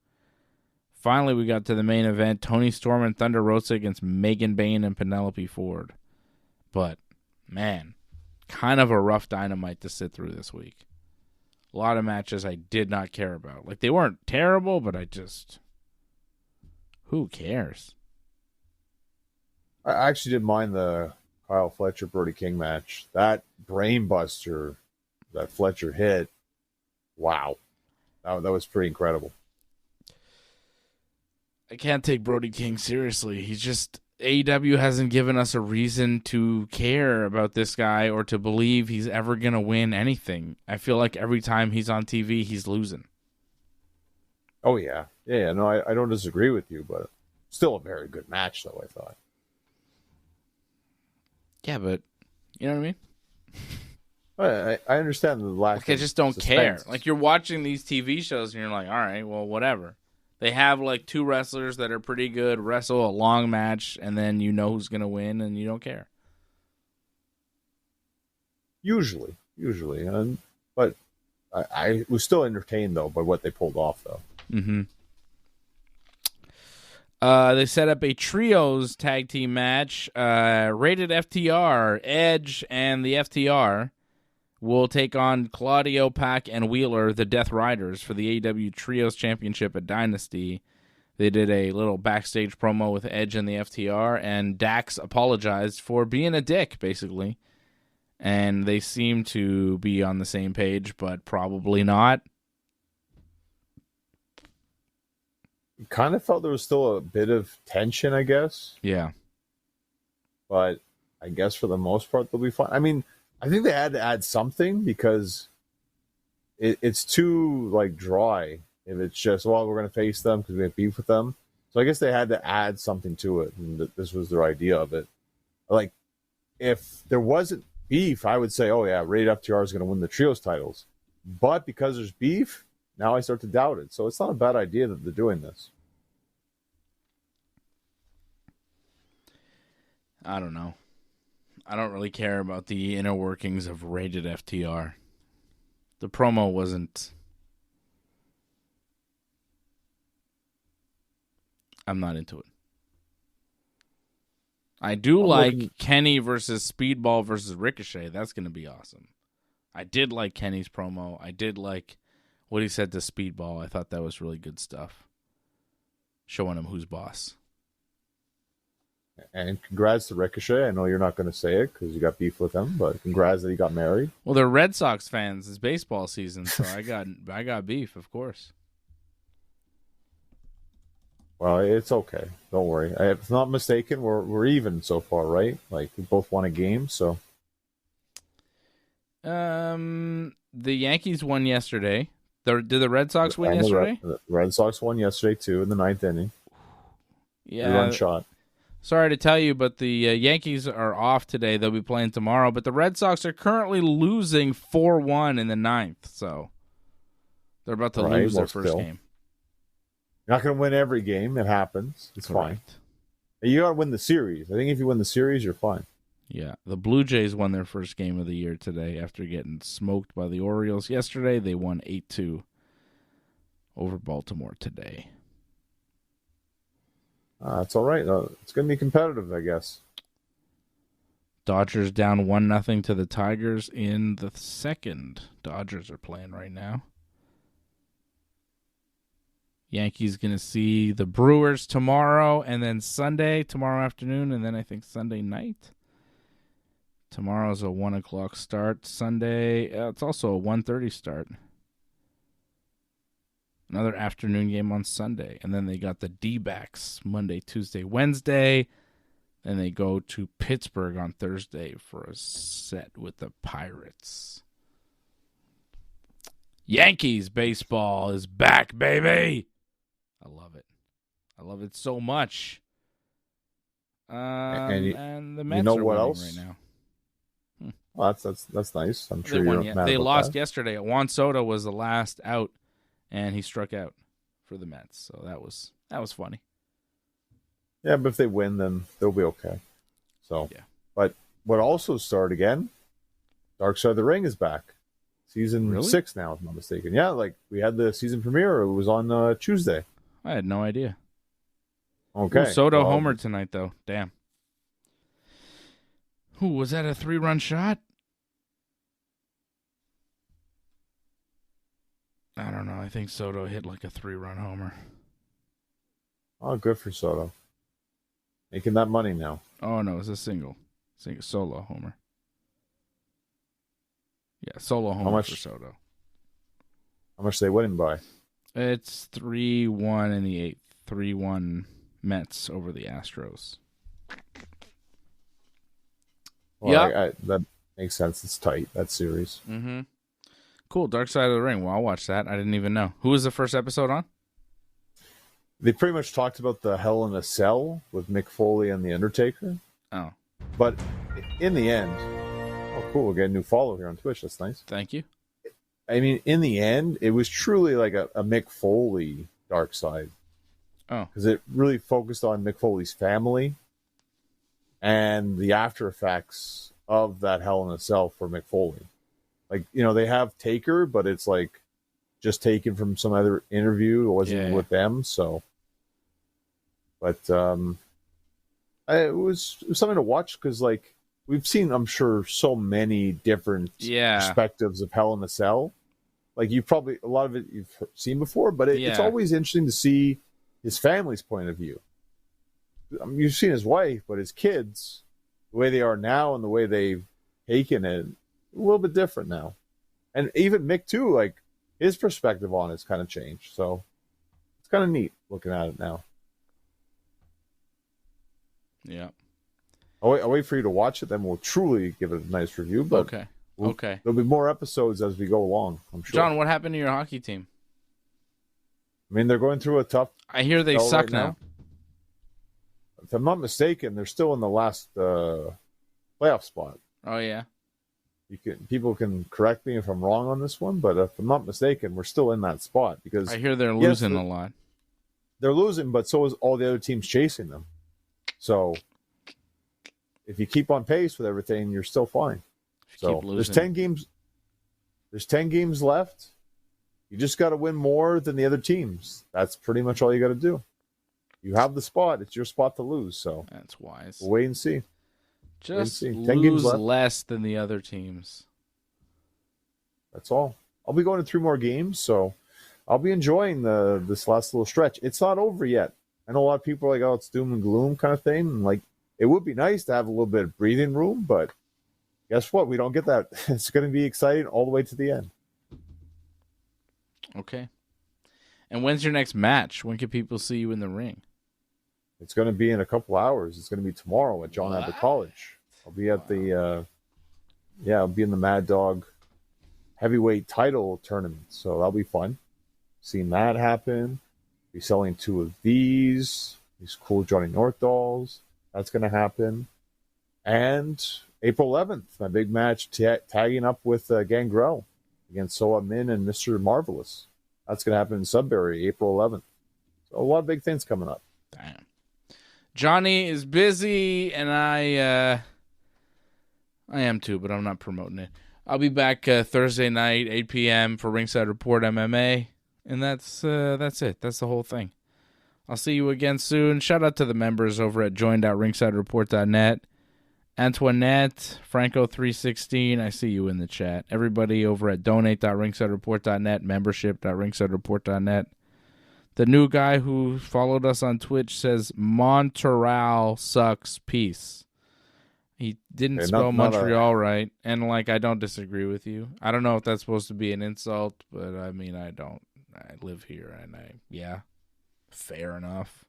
Finally, we got to the main event. Toni Storm and Thunder Rosa against Megan Bayne and Penelope Ford. But, man, kind of a rough Dynamite to sit through this week. A lot of matches I did not care about. Like, they weren't terrible, but I just... Who cares? I actually didn't mind the Kyle Fletcher Brody King match. That brain buster that Fletcher hit, wow. That was pretty incredible. I can't take Brody King seriously. He's just... AEW hasn't given us a reason to care about this guy or to believe he's ever going to win anything. I feel like every time he's on TV, he's losing. Oh, yeah. Yeah, no, I don't disagree with you, but still a very good match, though, I thought. Yeah, but you know what I mean? I understand the lack like, I just don't care. Like, you're watching these TV shows and you're like, all right, well, whatever. They have, like, two wrestlers that are pretty good, wrestle a long match, and then you know who's going to win, and you don't care. Usually. But I was still entertained, though, by what they pulled off, though. Mm-hmm. They set up a trios tag team match. Rated FTR, Edge, and the FTR will take on Claudio, Pac, and Wheeler, the Death Riders, for the AEW Trios Championship at Dynasty. They did a little backstage promo with Edge and the FTR, and Dax apologized for being a dick, basically. And they seem to be on the same page, but probably not. Kind of felt there was still a bit of tension, I guess. Yeah. But I guess for the most part, they'll be fine. I mean, I think they had to add something because it's too, like, dry if it's just, well, we're going to face them because we have beef with them. So I guess they had to add something to it, and this was their idea of it. Like, if there wasn't beef, I would say, oh, yeah, Rated FTR is going to win the trios titles. But because there's beef, now I start to doubt it. So it's not a bad idea that they're doing this. I don't know. I don't really care about the inner workings of Rated FTR. The promo wasn't... I'm not into it. I do like Kenny versus Speedball versus Ricochet. That's going to be awesome. I did like Kenny's promo. I did like what he said to Speedball. I thought that was really good stuff. Showing him who's boss. And congrats to Ricochet. I know you're not going to say it because you got beef with him, but congrats that he got married. Well, they're Red Sox fans. It's baseball season, so I got beef, of course. Well, it's okay. Don't worry. If I'm not mistaken, we're even so far, right? Like, we both won a game, so. The Yankees won yesterday. Did the Red Sox win yesterday? The Red Sox won yesterday, too, in the ninth inning. Yeah. Run shot. Sorry to tell you, but the Yankees are off today. They'll be playing tomorrow. But the Red Sox are currently losing 4-1 in the ninth. So they're about to lose their first game. You're not going to win every game. It happens. It's fine. You got to win the series. I think if you win the series, you're fine. Yeah, the Blue Jays won their first game of the year today after getting smoked by the Orioles yesterday. They won 8-2 over Baltimore today. That's all right. It's going to be competitive, I guess. Dodgers down 1-0 to the Tigers in the second. Dodgers are playing right now. Yankees going to see the Brewers tomorrow, and then Sunday, tomorrow afternoon, and then I think Sunday night. Tomorrow's a 1 o'clock start. Sunday, it's also a 1:30 start. Another afternoon game on Sunday. And then they got the D-backs Monday, Tuesday, Wednesday. Then they go to Pittsburgh on Thursday for a set with the Pirates. Yankees baseball is back, baby. I love it. I love it so much. And the Mets are what winning else? right now. Well, that's nice. I'm sure you're mad They about lost that. yesterday. Juan Soto was the last out, and he struck out for the Mets. So that was funny. Yeah, but if they win, then they'll be okay. So, yeah. But what also started again, Dark Side of the Ring is back. Season 6 now, if I'm not mistaken. Yeah, like we had the season premiere. It was on Tuesday. I had no idea. Okay. Ooh, Soto homered tonight, though. Damn. Who was that? A 3-run shot? I don't know. I think Soto hit like a 3-run homer. Oh, good for Soto. Making that money now. Oh, no. It's a single solo homer. Yeah, solo homer for Soto. How much they winning by? It's 3-1 in the 8th. 3-1 Mets over the Astros. Well, yeah. That makes sense. It's tight, that series. Mm-hmm. Cool. Dark Side of the Ring. Well, I'll watch that. I didn't even know. Who was the first episode on? They pretty much talked about the Hell in a Cell with Mick Foley and The Undertaker. Oh. But in the end, oh, cool. We'll get a new follow here on Twitch. That's nice. Thank you. I mean, in the end, it was truly like a Mick Foley Dark Side. Oh. Because it really focused on Mick Foley's family and the after effects of that Hell in a Cell for Mick Foley. Like, they have Taker, but it's like just taken from some other interview. It wasn't with them, so. But it was something to watch because, like, we've seen, I'm sure, so many different perspectives of Hell in a Cell. Like, a lot of it you've seen before, but it's always interesting to see his family's point of view. I mean, you've seen his wife, but his kids, the way they are now and the way they've taken it, a little bit different now. And even Mick, too, like, his perspective on it's kind of changed. So it's kind of neat looking at it now. Yeah. I'll wait for you to watch it, then we'll truly give it a nice review. But okay. There'll be more episodes as we go along, I'm sure. John, what happened to your hockey team? I mean, they're going through a tough... I hear they suck right now. If I'm not mistaken, they're still in the last playoff spot. Oh, yeah? People can correct me if I'm wrong on this one, but if I'm not mistaken, we're still in that spot. Because I hear they're losing a lot. They're losing, but so is all the other teams chasing them. So if you keep on pace with everything, you're still fine. So there's 10 games. There's 10 games left. You just got to win more than the other teams. That's pretty much all you got to do. You have the spot. It's your spot to lose. So that's wise. We'll wait and see. Just 10 games left. Less than the other teams. That's all. I'll be going to 3 more games, so I'll be enjoying this last little stretch. It's not over yet. I know a lot of people are like, oh, it's doom and gloom kind of thing. And like, it would be nice to have a little bit of breathing room, but guess what? We don't get that. It's going to be exciting all the way to the end. Okay. And when's your next match? When can people see you in the ring? It's going to be in a couple hours. It's going to be tomorrow at John Abbott College. I'll be at I'll be in the Mad Dog heavyweight title tournament. So that'll be fun. Seeing that happen. Be selling 2 of these cool Johnny North dolls. That's going to happen. And April 11th, my big match tagging up with Gangrel against Soa Min and Mr. Marvelous. That's going to happen in Sudbury, April 11th. So a lot of big things coming up. Damn. Johnny is busy, and I am too, but I'm not promoting it. I'll be back Thursday night, 8 p.m. for Ringside Report MMA, and that's it. That's the whole thing. I'll see you again soon. Shout out to the members over at join.ringsidereport.net. Antoinette, Franco316, I see you in the chat. Everybody over at donate.ringsidereport.net, membership.ringsidereport.net. The new guy who followed us on Twitch says Montreal sucks, peace. He didn't spell Montreal right, and I don't disagree with you. I don't know if that's supposed to be an insult, but I mean, I live here, and fair enough.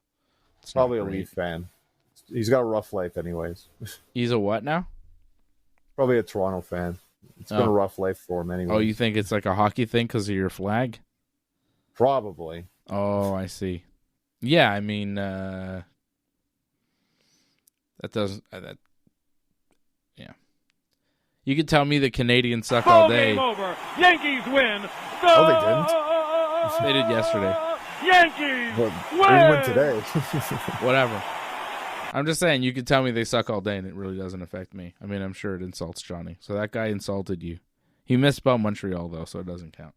It's probably a Leaf fan. He's got a rough life anyways. He's a what now? Probably a Toronto fan. It's been a rough life for him anyway. Oh, you think it's like a hockey thing because of your flag? Probably. Oh, I see. Yeah, I mean, that doesn't... yeah. You could tell me the Canadians suck all day. Game over. Yankees win. Oh, they didn't? They did yesterday. Yankees win! They win today. Whatever. I'm just saying, you could tell me they suck all day, and it really doesn't affect me. I mean, I'm sure it insults Johnny. So that guy insulted you. He misspelled Montreal, though, so it doesn't count.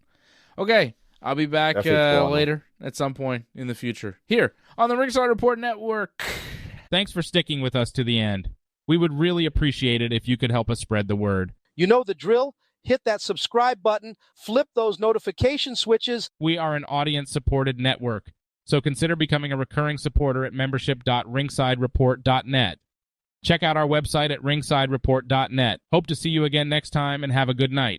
Okay, I'll be back later at some point in the future here on the Ringside Report Network. Thanks for sticking with us to the end. We would really appreciate it if you could help us spread the word. You know the drill. Hit that subscribe button. Flip those notification switches. We are an audience-supported network, so consider becoming a recurring supporter at membership.ringsidereport.net. Check out our website at ringsidereport.net. Hope to see you again next time, and have a good night.